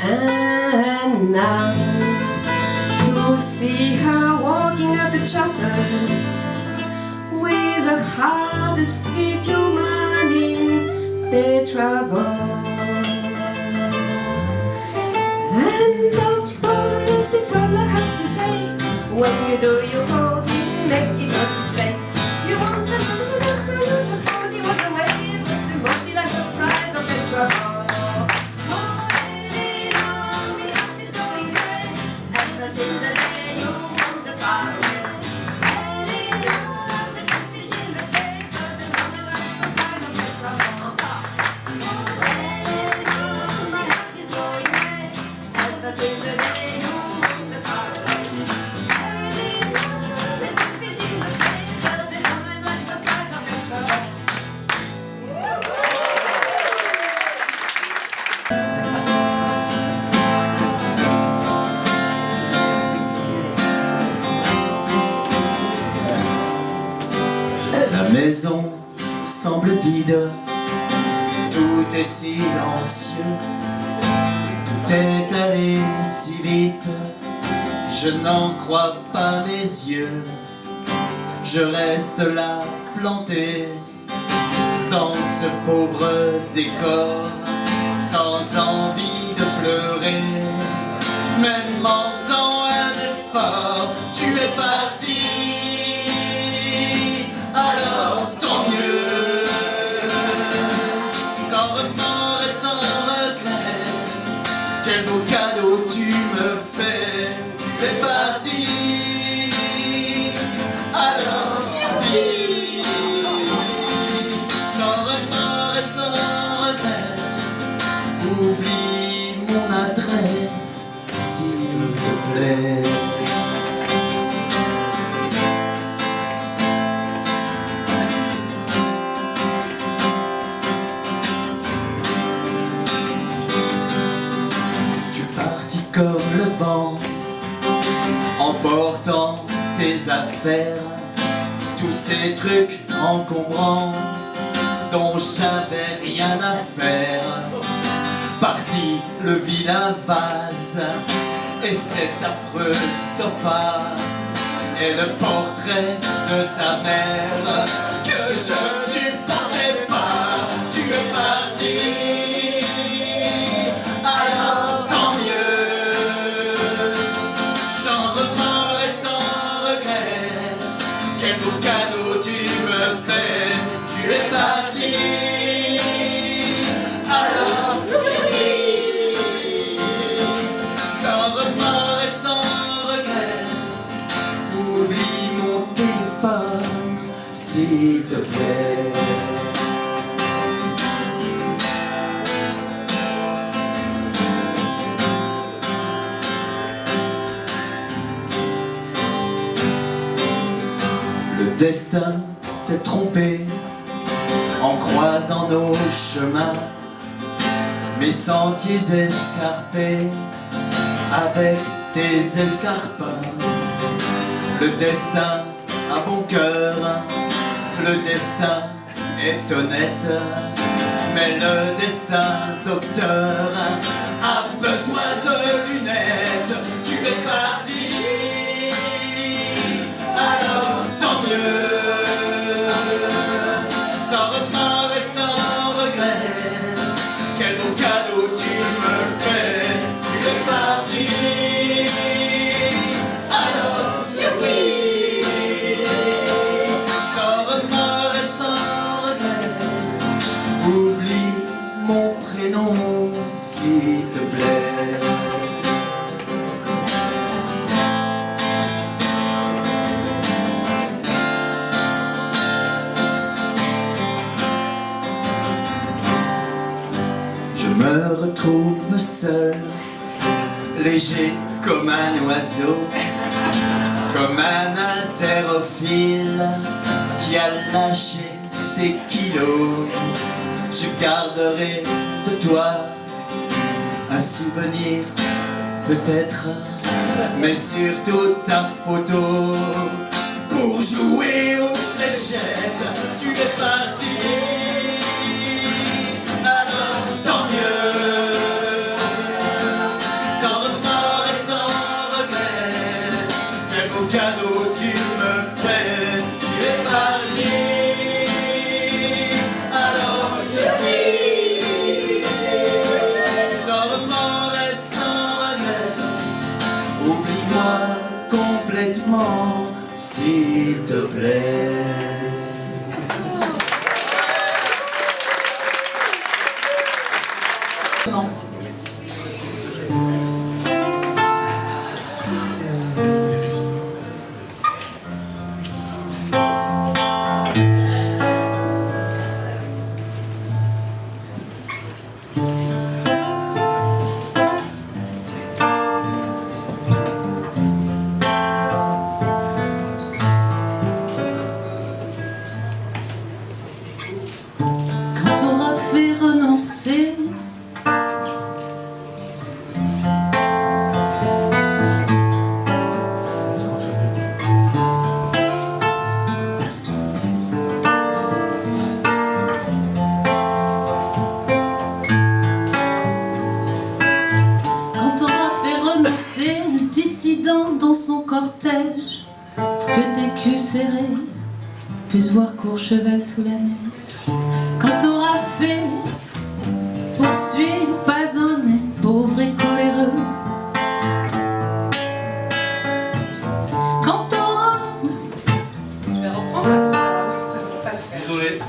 and now to see her walking at the chapel with the hardest feet human in their trouble. And oh boys, it's all I have to say. When you do your coding, make it on display. You want to know the doctor, you just cause he was away. La maison semble vide, tout est silencieux, tout est allé si vite, je n'en crois pas mes yeux. Je reste là planté dans ce pauvre décor, sans envie de pleurer, même en faisant un effort. Tu es parti, alors tant mieux, sans remords et sans regret. Quel beau cadeau tu me fais, tu es parti, alors youpi, sans remords et sans regret. Oublie mon adresse, s'il te plaît. Tu es parti comme le vent, emportant tes affaires, tous ces trucs encombrants dont j'avais rien à faire. Parti le vilain vase et cet affreux sofa et le portrait de ta mère que je ne supportais pas. Tu es parti, alors tant mieux, sans remords et sans regret. Quel beau cadeau tu me fais, tu es parti, alors youpi, sans remords et sans regret. Oublie mon téléphone, s'il te plaît. Le destin s'est trompé en croisant nos chemins, mes sentiers escarpés avec tes escarpins. Le destin a bon cœur, le destin est honnête, mais le destin, docteur, a besoin de lunettes. Tu es parti, alors tant mieux, sans remords et sans regret. Quel beau cadeau tu me fais, tu es parti, alors youpi, sans remords et sans regret. Oublie mon prénom, s'il te plaît. Je me retrouve seul, léger comme un oiseau, comme un haltérophile qui a lâché ses kilos. Je garderai de toi un souvenir peut-être, mais surtout ta photo pour jouer aux fléchettes. Tu es parti, alors tant mieux, sans remords et sans regret. Quel beau cadeau tu me fais, tu es parti, alors youpi, sans remords et sans regret. Oublie-moi complètement, s'il te plaît. Quand t'auras fait renoncer cortège, que tes culs serrés puissent voir Courchevel sous la neige. Quand t'auras fait poursuivre pas un nez, pauvre et coléreux. Quand t'auras... Je vais reprendre parce que ça ne va pas le faire. Désolé.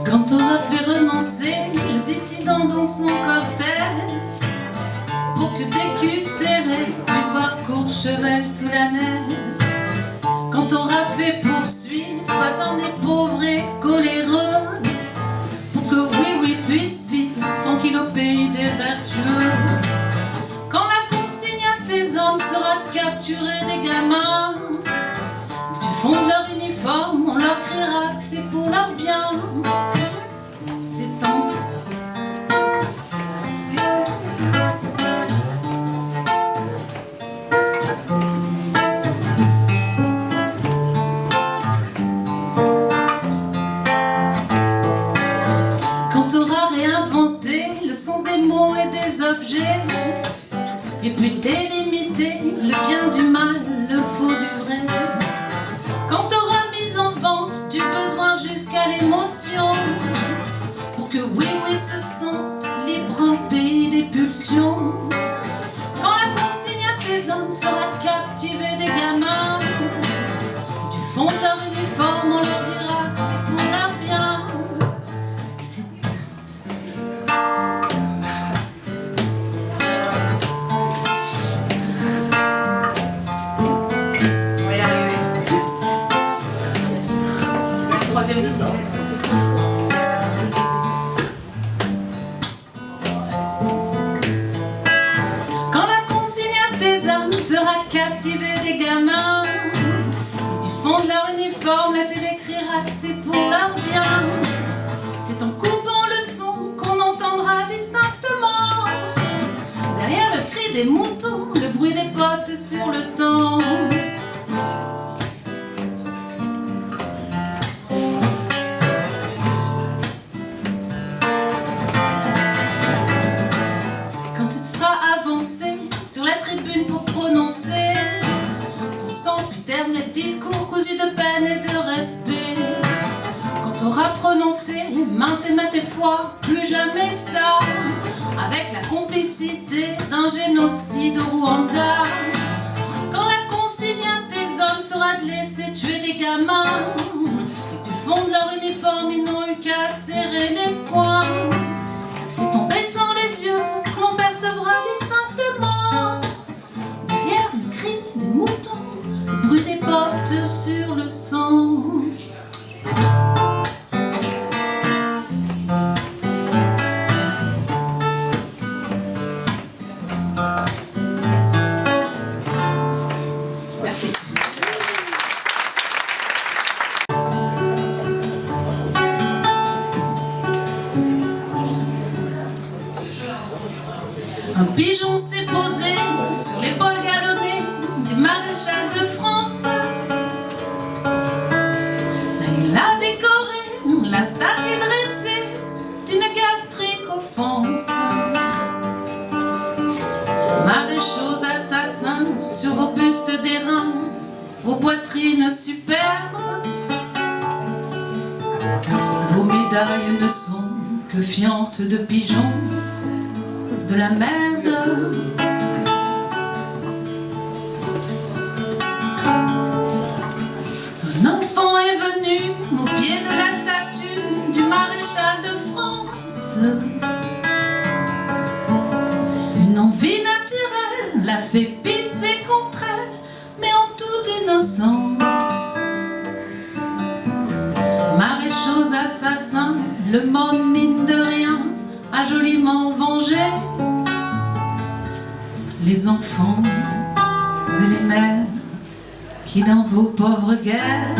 Quand t'auras fait renoncer le dissident dans son cortège, pour que tes culs serrés puissent voir Courchevel sous la neige. Quand t'auras fait poursuivre pas un des pauvres et coléreux, pour que oui puisse vivre tranquille au pays des vertueux. Quand la consigne à tes hommes sera de capturer des gamins, que du fond de leur uniforme on leur criera que c'est pour leur bien. C'est temps. Quand t'auras réinventé le sens des mots et des objets, et puis délimiter le bien du mal, le faux du vrai. Quand t'auras mis en vente du besoin jusqu'à l'émotion, pour que oui se sentent libres au pays des pulsions. Quand la consigne à tes hommes sera de captiver des gamins, et du fond de leur uniforme on leur dira que c'est pour leur bien. On va y arriver. La troisième fois. Quand la consigne à tes armes sera de captiver des gamins, du fond de leur uniforme la télé criera que c'est pour leur bien. C'est en coupant le son qu'on entendra distinctement, derrière le cri des moutons, le bruit des potes sur le temps. Quand tu te seras avancé sur la tribune pour prononcer ton sempiternel discours cousu de peine et de respect, quand t'auras prononcé maintes fois plus jamais ça, avec la complicité d'un génocide au Rwanda. Quand la consigne à tes hommes sera de laisser tuer des gamins, et que du fond de leur uniforme ils n'ont eu qu'à serrer les poings, c'est en baissant les yeux que l'on percevra distinctement, derrière le cri des moutons, le bruit des bottes sur le sang. Merci. Un pigeon s'est posé sur l'épaule galonnée du maréchal de France. Il a décoré la statue dressée d'une gastrique offense. Maréchaux assassins sur vos bustes d'airain, vos poitrines superbes, vos médailles ne sont que fientes de pigeons, de la merde. Un enfant est venu au pied de la statue du maréchal de France. Une envie naturelle l'a fait pisser contre elle, mais en toute innocence. Maréchaux assassins, le môme mine de rien a joliment vengé les enfants et les mères qui dans vos pauvres guerres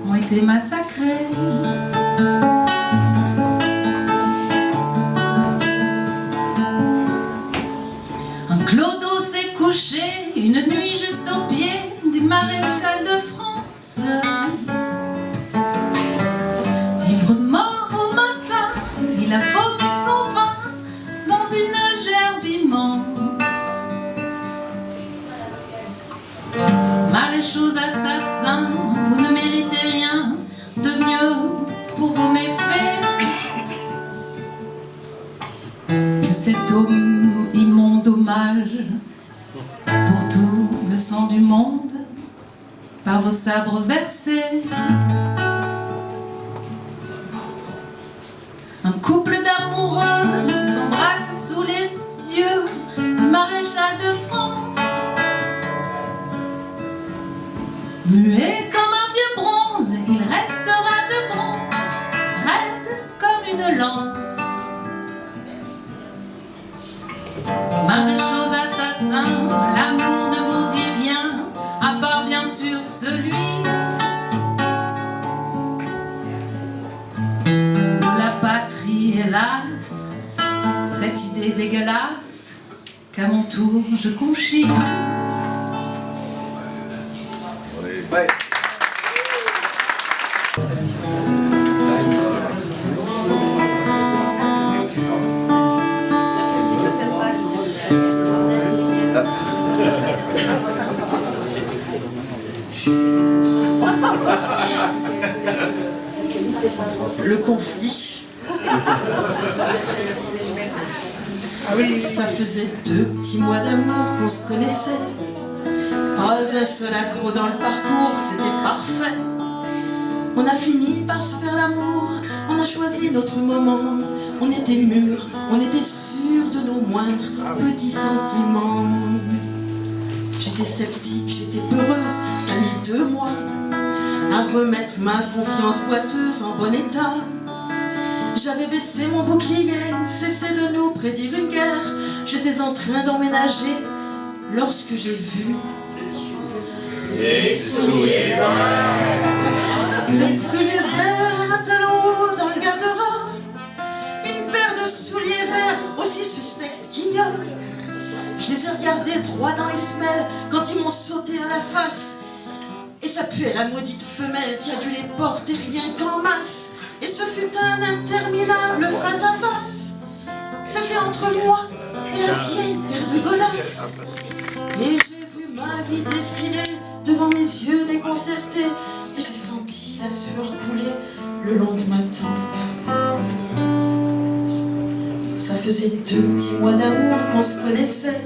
ont été massacrés. Un clodo s'est couché une Une nuit juste au pied du maréchal de France. Ivre mort au matin, il a vomi son vin dans une gerbe immense. Maréchaux assassins, vous ne méritez rien de mieux pour vos méfaits que cet immonde hommage pour tout le sang du monde par vos sabres versés. Un couple d'amoureux s'embrasse sous les yeux du maréchal de France. Muet comme un vieux bronze, il restera de bronze, raide comme une lance. Maréchaux assassins, l'amour ne vous dit rien, à part bien sûr celui de la patrie, hélas. Cette idée dégueulasse qu'à mon tour je conchis. Ouais. Le conflit. Ça faisait 2 petits mois d'amour qu'on se connaissait. Pas un seul accroc dans le parcours, c'était parfait. On a fini par se faire l'amour, on a choisi notre moment. On était mûrs, on était sûrs de nos moindres petits sentiments. J'étais sceptique, j'étais peureuse, t'as mis 2 mois à remettre ma confiance boiteuse en bon état. J'avais baissé mon bouclier, cessé de nous prédire une guerre. J'étais en train d'emménager lorsque j'ai vu les souliers verts à talons hauts dans le garde-robe. Une paire de souliers verts aussi suspectes qu'ignobles. Je les ai regardés droit dans les semelles quand ils m'ont sauté à la face. Et ça puait la maudite femelle qui a dû les porter rien qu'en masse. Et ce fut un interminable face à face. C'était entre moi et la vieille paire de godasses. Et j'ai vu ma vie défiler devant mes yeux déconcertés. Et j'ai senti la sueur couler le long de ma tempe. Ça faisait 2 petits mois d'amour qu'on se connaissait.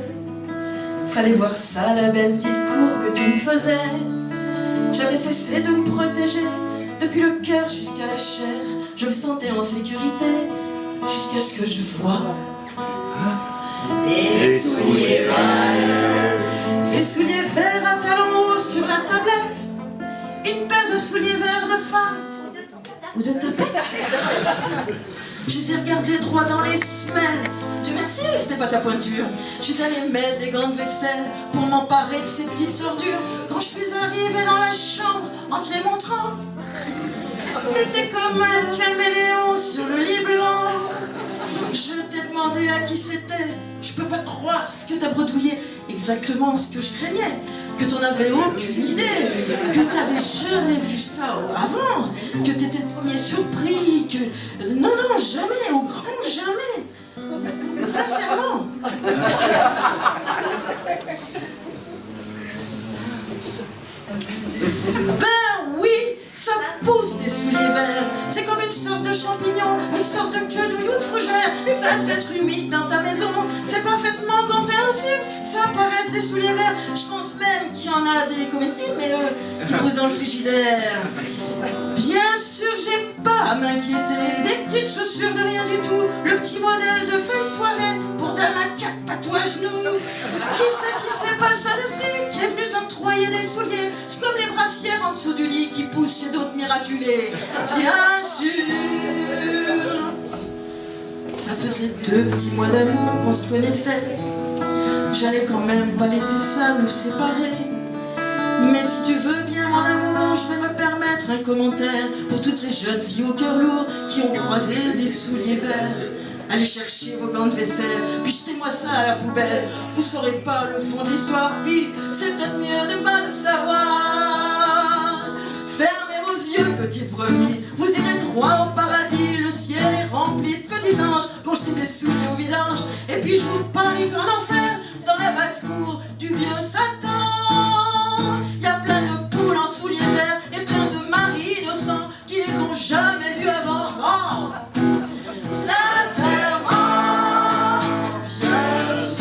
Fallait voir ça, la belle petite cour que tu me faisais. J'avais cessé de me protéger, depuis le cœur jusqu'à la chair. Je me sentais en sécurité, jusqu'à ce que je vois les souliers verts. Les souliers verts à talons hauts sur la tablette. Une paire de souliers verts de femme ou de tapette. Je les ai regardés droit dans les semelles. Dieu merci, c'était pas ta pointure. Je suis allée mettre des gants de vaisselle pour m'emparer de ces petites ordures. Quand je suis arrivée dans la chambre, en te les montrant, t'étais comme un caméléon sur le lit blanc. Je t'ai demandé à qui c'était. Je peux pas croire ce que t'as bredouillé. Exactement ce que je craignais. Que t'en avais aucune idée. Que t'avais jamais vu ça avant. Que t'étais le premier surpris. Que... Non, non, jamais, au grand jamais. Sincèrement. Ben oui, ça pousse des souliers verts. C'est comme une sorte de champignon, une sorte de quenouille ou de fougère. Ça devait être humide dans ta maison. C'est parfaitement compréhensible. Ça apparaisse des souliers verts. Je pense même qu'il y en a des comestibles, mais ils poussent dans le frigidaire. Bien sûr, j'ai pas à m'inquiéter. Des petites chaussures de rien du tout. Le petit modèle de fin de soirée pour dame à 4 pattes à genoux. Qui sait si c'est pas le Saint-Esprit qui est venu t'octroyer des souliers. C'est comme les brassières en dessous du lit qui poussent chez d'autres miraculés. Bien sûr. Ça faisait 2 petits mois d'amour qu'on se connaissait. J'allais quand même pas laisser ça nous séparer. Mais si tu veux bien mon amour, je vais me permettre un commentaire pour toutes les jeunes filles au cœur lourd qui ont croisé des souliers verts Allez chercher vos gants de vaisselle, puis jetez-moi ça à la poubelle. Vous saurez pas le fond de l'histoire, puis c'est peut-être mieux de pas le savoir. Fermez vos yeux, petite brebis, vous irez droit au paradis. Le ciel est rempli de petits anges qui ont jeté des souliers au vidange. Et puis je vous parie qu'en enfer, dans la basse-cour du vieux Satan, y a plein de poules en souliers verts et plein de maris innocents qui les ont jamais vus avant. Oh, sincèrement, bien sûr.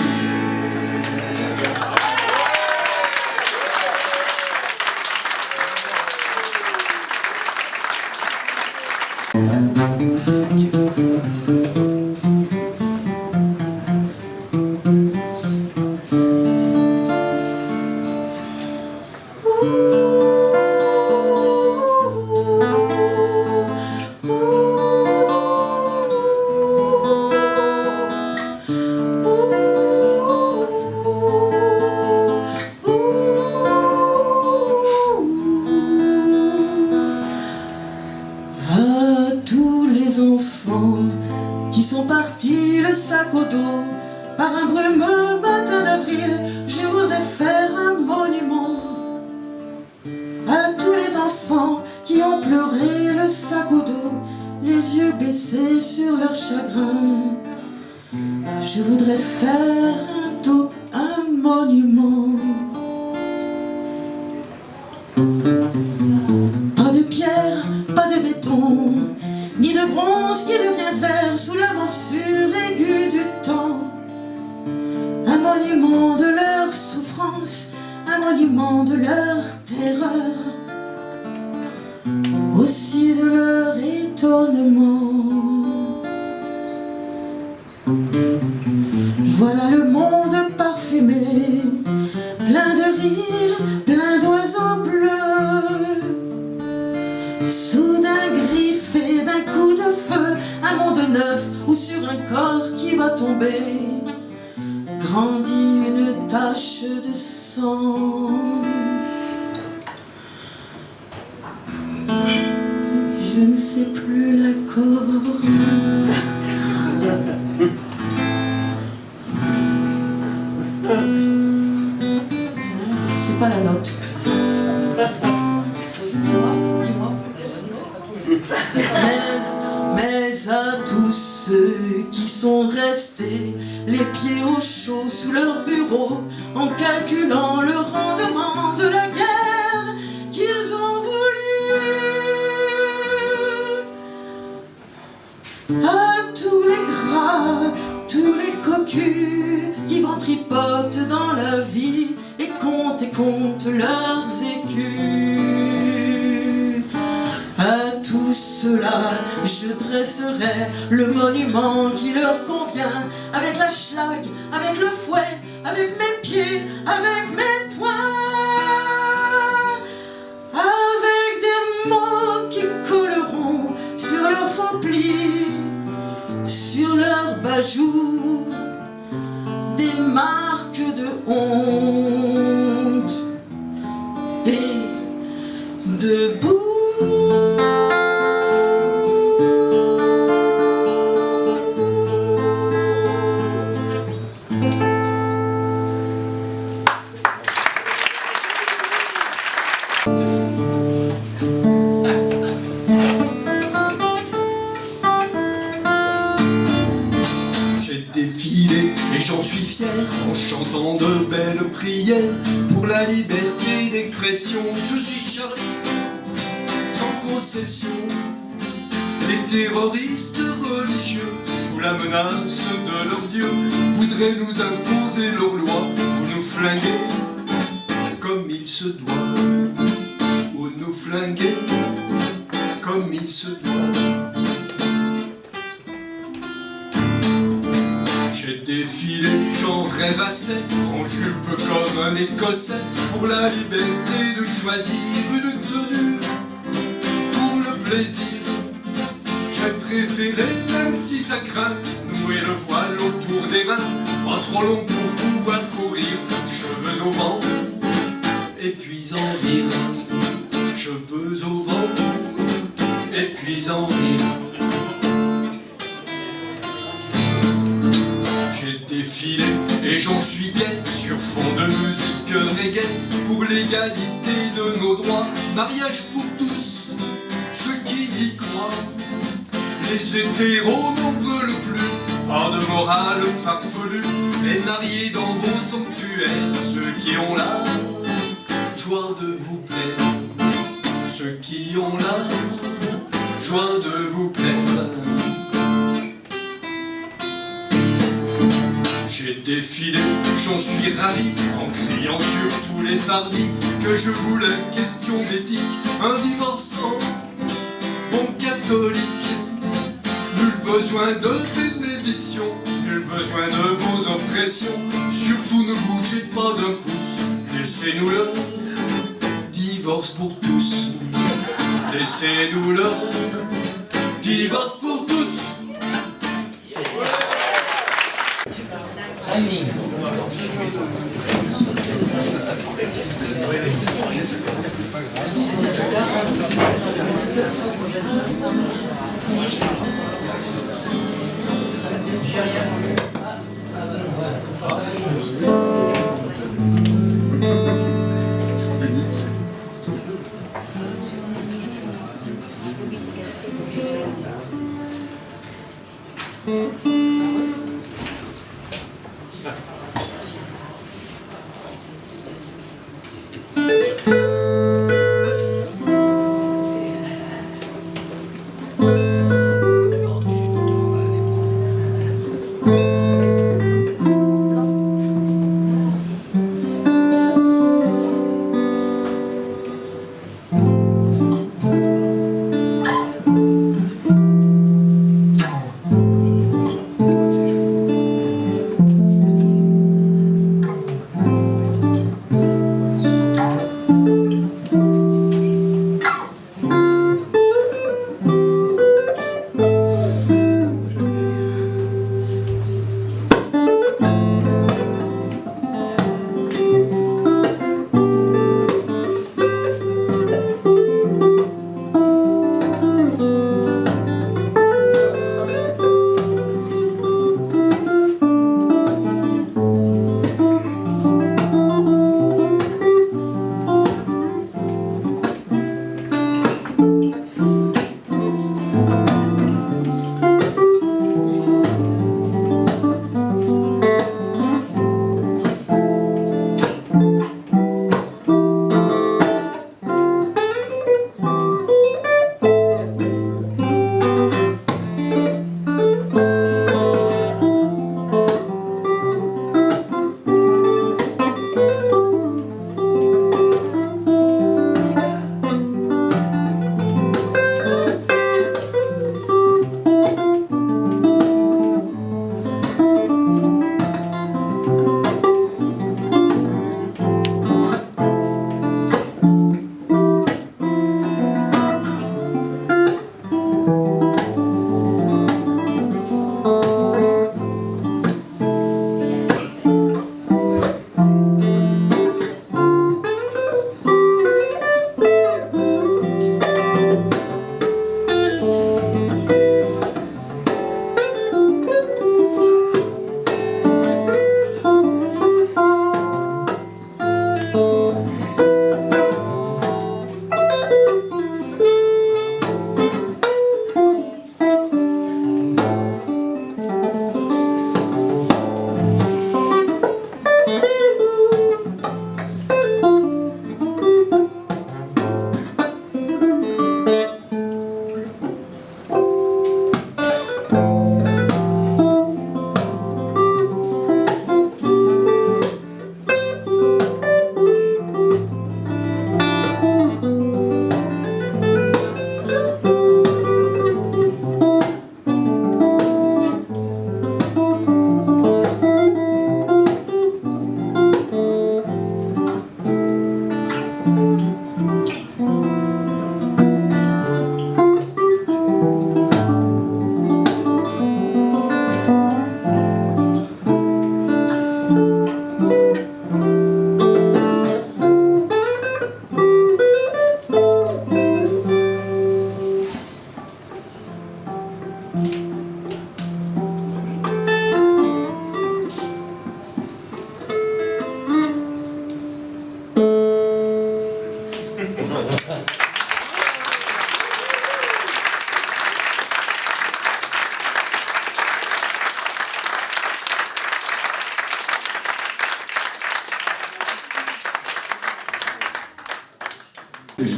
Enfants qui sont partis le sac au dos par un brumeux matin d'avril, je voudrais faire un monument à tous les enfants qui ont pleuré le sac au dos, les yeux baissés sur leur chagrin. Je voudrais faire un monument. Pas de pierre, pas de béton, ni de bronze qui devient vert sous la morsure aiguë du temps. Un monument de leur souffrance, un monument de leur terreur, aussi de leur étonnement. Voilà le monde parfumé, plein de rires, plein d'oiseaux bleus, soudain griffé d'un coup de feu, un monde neuf ou sur un corps qui va tomber grandit une tache de sang. Je ne sais plus l'accord. Je sais pas la note. Mais à tous ceux qui sont restés les pieds au chaud sous leur bureau en calculant le rendement de la guerre qu'ils ont voulu, à tous les gras, tous les cocus qui ventripotent dans la vie et comptent leurs écus. À tous ceux-là, je dresserai le monument qui leur convient, avec la schlag, avec le fouet, avec mes pieds, avec mes poings, avec des mots qui colleront sur leurs faux plis, sur leurs bajoux, des marques de honte et de boue. Et j'en suis fier en chantant de belles prières pour la liberté d'expression. Je suis Charlie, sans concession. Les terroristes religieux, sous la menace de leur Dieu, voudraient nous imposer leurs lois ou nous flinguer comme il se doit. Ou nous flinguer comme il se doit. J'ai défilé, j'en rêvassais, en jupe comme un Écossais, pour la liberté de choisir une tenue, pour le plaisir. J'ai préféré, même si ça craint, nouer le voile autour des reins, pas trop long pour pouvoir courir, cheveux au vent, et puis en rire. Cheveux au vent, et puis en rire. défilé et j'en suis gai sur fond de musique reggae pour l'égalité de nos droits, mariage pour tous, ceux qui y croient. Les hétéros n'en veulent plus, pas de morale farfelue, et mariés dans vos sanctuaires, ceux qui ont la joie de vous plaire, ceux qui ont la joie de vous plaire. J'ai défilé, j'en suis ravi, en criant sur tous les parvis que je voulais, question d'éthique, un divorçant, bon catholique. Nul besoin de bénédiction, nul besoin de vos oppressions, surtout ne bougez pas d'un pouce, laissez-nous le divorce pour tous, laissez-nous le divorce pour tous.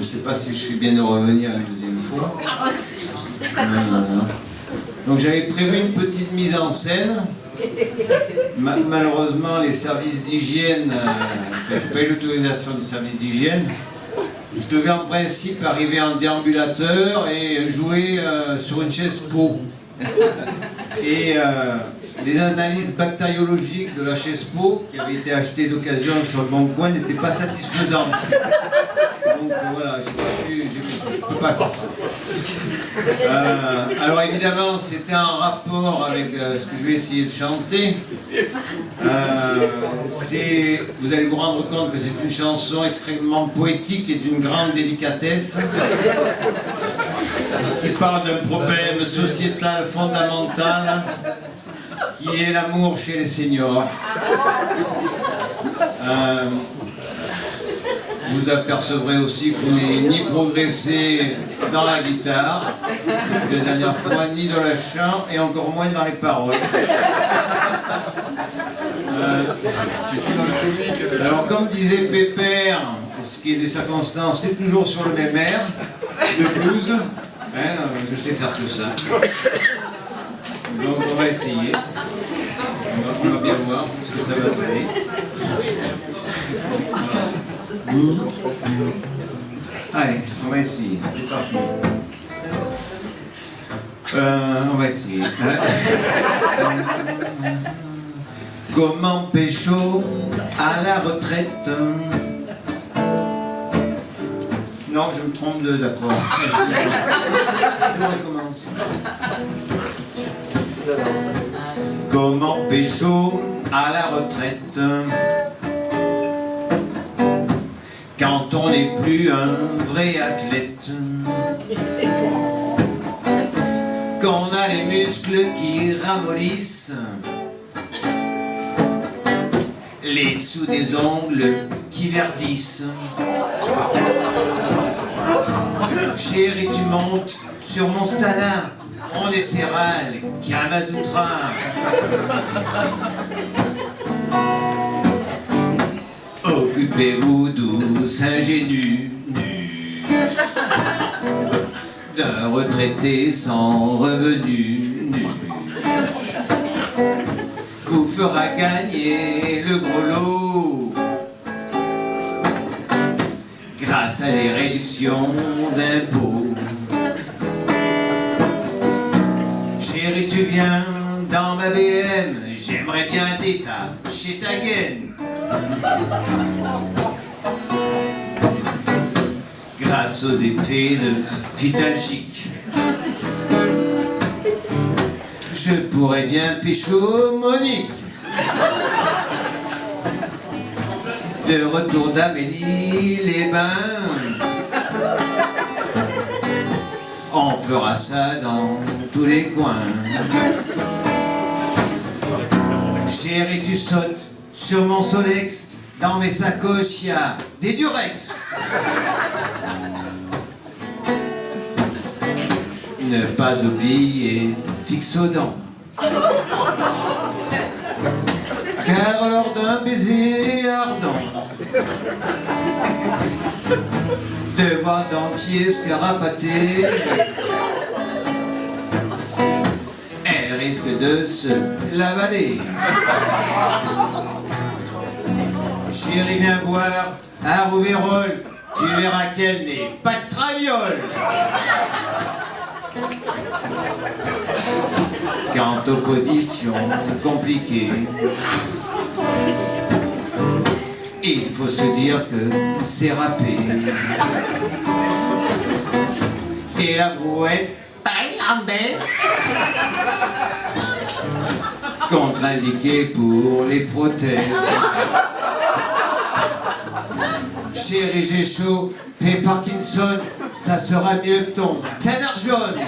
sais pas si je suis bien de revenir une deuxième fois. Donc j'avais prévu une petite mise en scène. Malheureusement, les services d'hygiène, je n'ai pas eu l'autorisation des services d'hygiène. Je devais en principe arriver en déambulateur et jouer sur une chaise pot. Et les analyses bactériologiques de la chaise pot, qui avait été achetée d'occasion sur le bon coin, n'étaient pas satisfaisantes. Donc voilà, je ne peux pas faire ça. Alors évidemment, c'était en rapport avec ce que je vais essayer de chanter. Vous allez vous rendre compte que c'est une chanson extrêmement poétique et d'une grande délicatesse, qui parle d'un problème sociétal fondamental, qui est l'amour chez les seniors. Vous apercevrez aussi que je n'ai ni progressé dans la guitare, la dernière fois, ni dans le chant, et encore moins dans les paroles. Alors, comme disait Pépère, ce qui est des circonstances, c'est toujours sur le même air de blues. Je sais faire tout ça. Donc, on va essayer. On va bien voir ce que ça va donner. Allez, on va essayer. C'est parti. On va essayer. Comment pécho à la retraite? Non, je me trompe d'accord. Je recommence. Comment pécho à la retraite? Quand on n'est plus un vrai athlète, qu'on a les muscles qui ramollissent, les dessous des ongles qui verdissent. Chérie, tu montes sur mon stana, on essaiera les Kamasutra. Occupez-vous, douce ingénue, nue, d'un retraité sans revenu, nu, vous fera gagner le gros lot grâce à les réductions d'impôts. Chérie, tu viens dans ma BM, j'aimerais bien d'état chez ta gaine. Grâce aux effets de Vitalgique, je pourrais bien pécho Monique. De retour d'Amélie les Bains, on fera ça dans tous les coins. Chérie, tu sautes sur mon Solex, dans mes sacoches, il y a des Durex. Ne pas oublier Fixodent, car lors d'un baiser ardent, de voir dentier scarapaté, elle risque de se l'avaler. Chérie, viens voir à Rouverol, tu verras qu'elle n'est pas de traviole. Quant aux positions compliquées, il faut se dire que c'est râpé. Et la brouette thaïlandaise, contre-indiquée pour les prothèses. Chérie, j'ai chaud, paix Parkinson, ça sera mieux que ton canard jaune.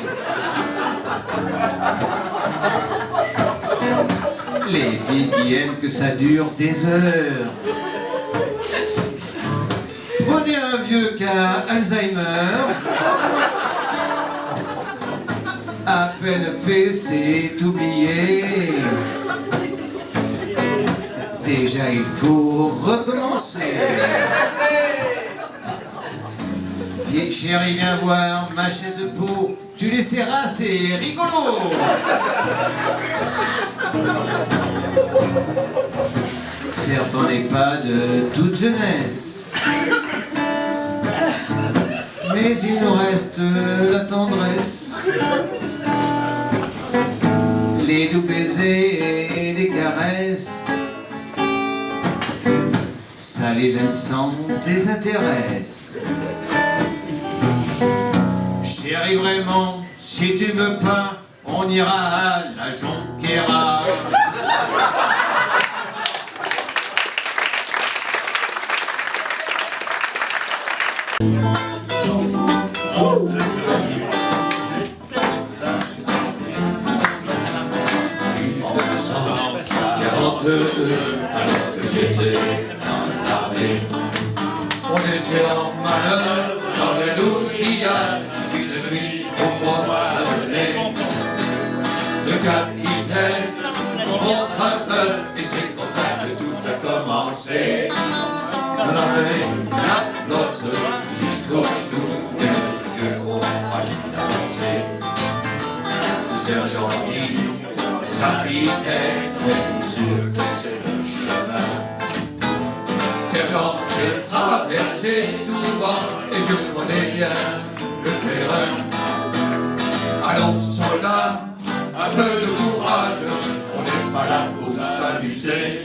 Les filles qui aiment que ça dure des heures. Prenez un vieux qui a Alzheimer. À peine fait, c'est oublié. Déjà, il faut recommencer. chérie, viens voir ma chaise pour. Tu l'essaieras, c'est rigolo. Certes, on n'est pas de toute jeunesse, mais il nous reste la tendresse, les doux baisers et les caresses. Ça, les jeunes s'en désintéressent. Chérie, vraiment, si tu veux pas, on ira à la Jonquera. Alors que j'étais dans l'armée, on était en malheur dans le Louisiane. Une nuit au mois venait le capitaine, mon trafeur, et c'est comme ça que tout a commencé. On avait la flotte jusqu'au genou et le vieux compagnie d'avancer. Le sergent dit, capitaine, sûr que c'est le chemin. Sergent, j'ai traversé souvent et je connais bien le terrain. Allons soldats, un peu de courage, on n'est pas là pour s'amuser.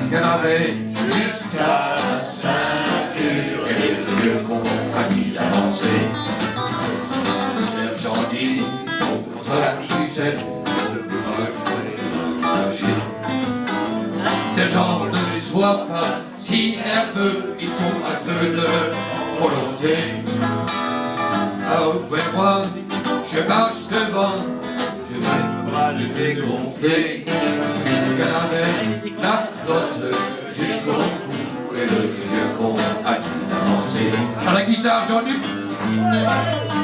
Il y en avait jusqu'à la ceinture et les vieux compagnies d'avancer. Le sergent dit, votre musette, sergent, ne sois pas si nerveux, il faut un peu de volonté. Oh, ouais, moi, je marche devant, je vais pas le dégonfler. Il y en avait la flotte jusqu'au cou et le vieux con a dit d'avancer. À la guitare, Jean-Luc,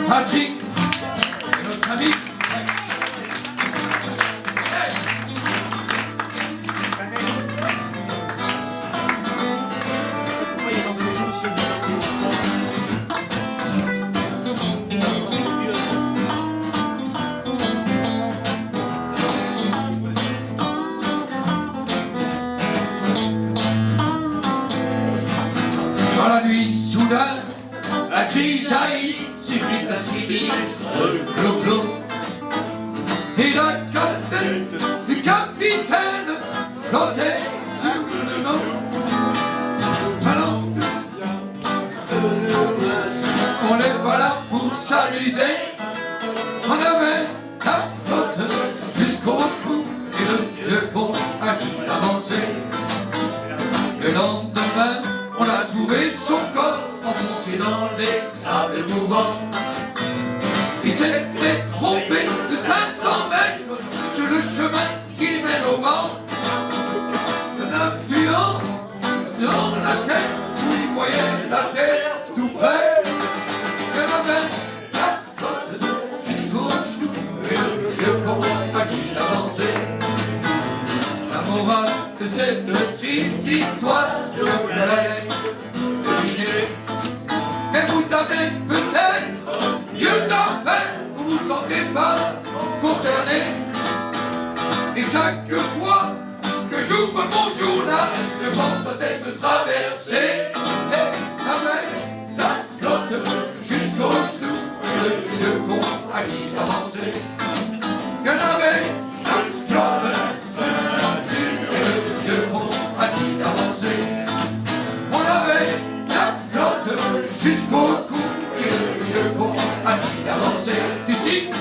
Patrick et notre ami. Dans la nuit, soudain, la crise jaillit, suffit d'un sinistre clou-clou. Et la casquette du capitaine flottait sur le dos. Alors, on n'est pas là pour s'amuser. On avait la flotte jusqu'au cou et le vieux con a dit d'avancer. Le lendemain, on a trouvé son corps enfoncé dans les sables mouvants. Il s'était trompé de 500 mètres sur le chemin qui mène au vent. De l'influence dans la tête où il voyait la terre tout près. Il y avait la flotte jusqu'au genou et le vieux con a dit d'avancer. La morale de cette triste histoire, je vous la laisse. Mais vous avez peut-être mieux à faire, vous vous sentez pas concerné. Et chaque fois que j'ouvre mon journal, je pense à cette traversée. Et avec la flotte jusqu'au genou, le vieux con a dit d'avancer. Il y en avait la flotte, et le vieux con a dit d'avancer. On avait la flotte jusqu'au cou et le vieux con a dit d'avancer. Tu siffles?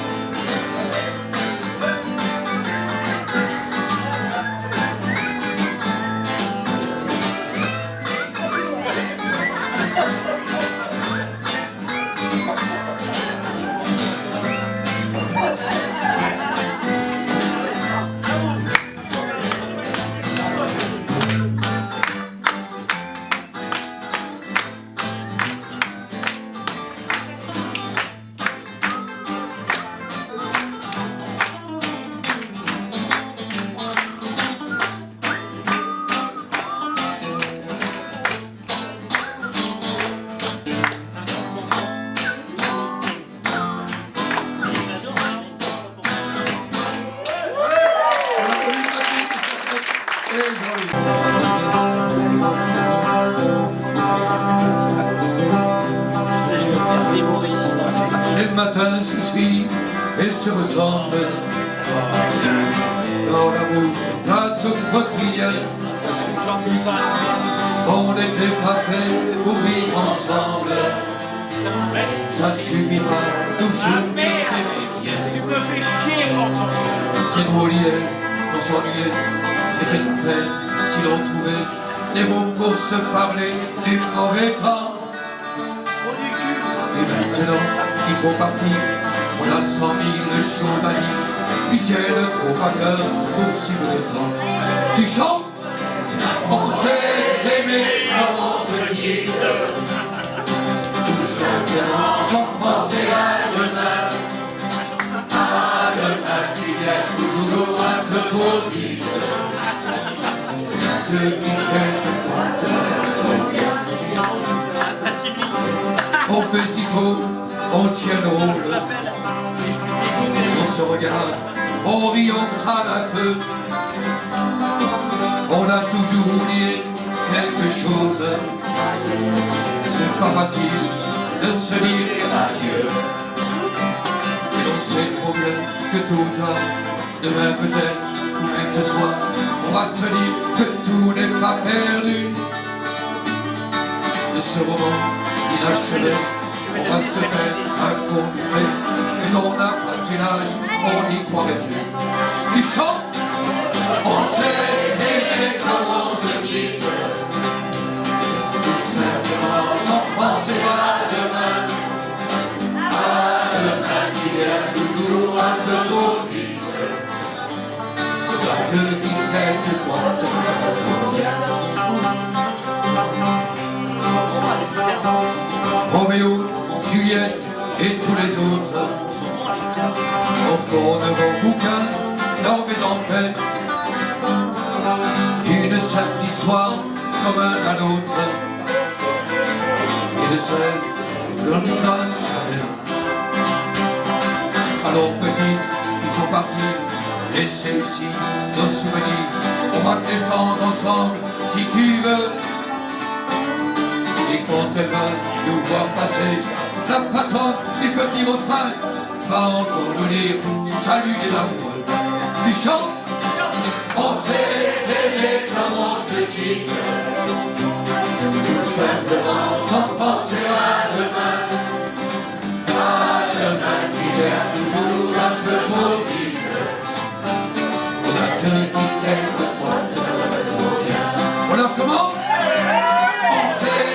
matin se suivent et se ressemblent. Dans l'amour, grâce au quotidien, on n'était pas fait pour vivre ensemble. Ça ne suffit pas, toujours de s'aimer bien. C'est drôle hier, on s'ennuyait, et c'est à peine si l'on trouvait les mots pour se parler du mauvais temps. Et maintenant, il faut partir, on a 100 000 choses à dire, qui tiennent trop à cœur pour suivre le temps. Tu chantes? On s'est aimé, on se quitte. Tout simplement, sans penser à demain. À demain qui vient toujours un peu trop vite. Que quelquefois, on fait ce qu'il faut, on tient le rôle. On se regarde, on rit, on crâne un peu. On a toujours oublié quelque chose. C'est pas facile de se dire adieu. Et on sait trop bien que tôt ou tard, demain peut-être, ou même ce soir, on va se dire que tout n'est pas perdu. De ce moment inachevé, on va se faire un conte fait. Mais on a passé l'âge, on y croirait plus. Tu chantes? On s'est aimé comme on se quitte. Tout simplement sans penser à demain. À demain qui vient toujours un peu trop vite. Je dis quelquefois ce que ça va trop bien. Roméo, Juliette et tous les autres, au fond de vos bouquins, dans mes antennes, une simple histoire comme un à l'autre, et de celle que l'on n'oublie jamais. Alors petite, il faut partir, laisser ici nos souvenirs. On va descendre ensemble si tu veux. Et quand elle va nous voir passer, la patronne du petit refrain va encore nous dire salut les amoureux. Tu chantes? On s'est aimé comme on se quitte. Tout simplement sans penser à demain. À demain qui vient toujours un peu trop vite. On a que dit quelquefois, ça va trop bien. On la recommence? On s'est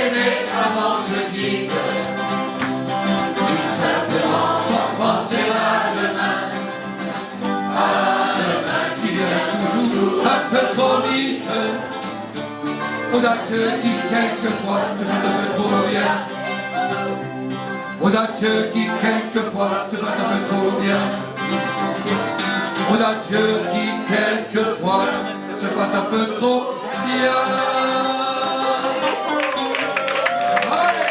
aimé comme on se quitte. Tout simplement sans penser à demain. À demain qui vient toujours un peu trop vite. On a que dit quelquefois, ça va trop bien. On a que dit quelquefois, ça va trop bien. On a que dit quelquefois, c'est pas un peu trop bien. Allez.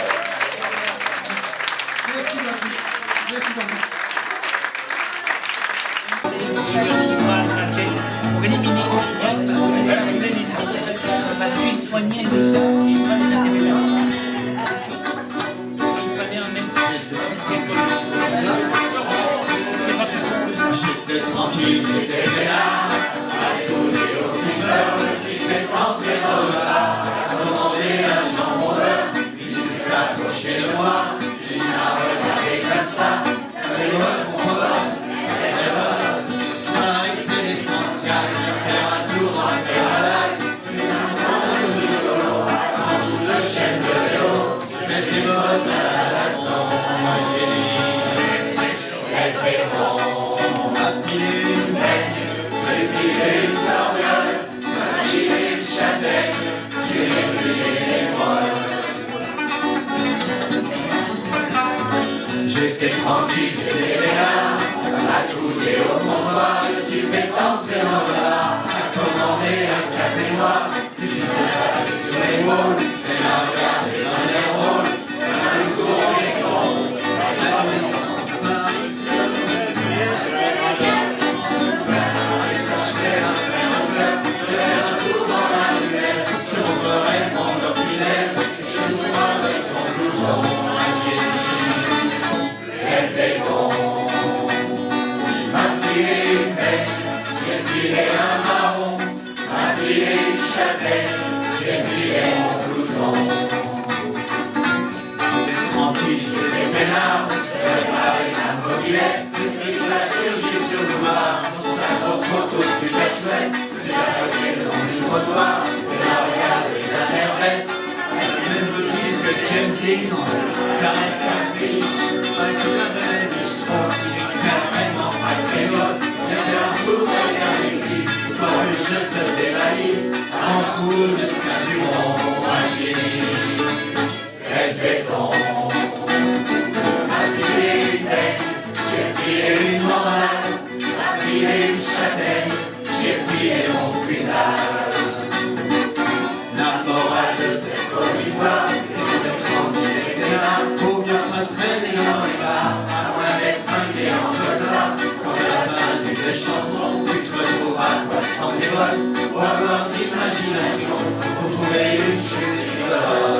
Merci beaucoup. Merci beaucoup. Pour éliminer parce qu'il soignait le sang, il fallait l'intérieur. Il fallait un mec. J'étais tranquille, j'étais peinard, à couler au fumeur, le ticket rentré dans le bar, à commander un jambon beurre, puis s'est approché de moi, il m'a regardé comme ça, avec le combat. Je parie que c'est des Santiago, faire un tour en Ferrari, un bout de chaîne de vélo, je mets des bottes à la baston, moi j'ai dit, laisse béton. J'ai filé une torgnole, m'a filé une châtaigne, j'ai oublié les molles. châtaigne, j'ai filé mon blouson. Tranquille, je Les peinards, je parie ma mobilette, et la surgit sur le bar, dans sa grosse moto super chouette, c'est attaché dans une trottoir, et la regarde et la merveille. même petite que James Dean, t'arrêtes ta fille, ouais, c'est la vraie vie, je trouve si les cassettes en frappe précoce, viens faire un tour derrière l'église, histoire que je te dévalise, en cours de Saint-Dumont, moi j'ai dit, Respectons. M'a filé une peine, j'ai filé une mandale, m'a filé une châtaigne, j'ai filé mon futal. La morale de cette bonne histoire, c'est que d'être tranquille et peinard, faut bien pas traîner dans les bars, à moins d'être fringué en costard. quand à la fin d'une chanson, tu te retrouves à poil sans tes bottes, faut avoir de l'imagination pour trouver une chute rigolote.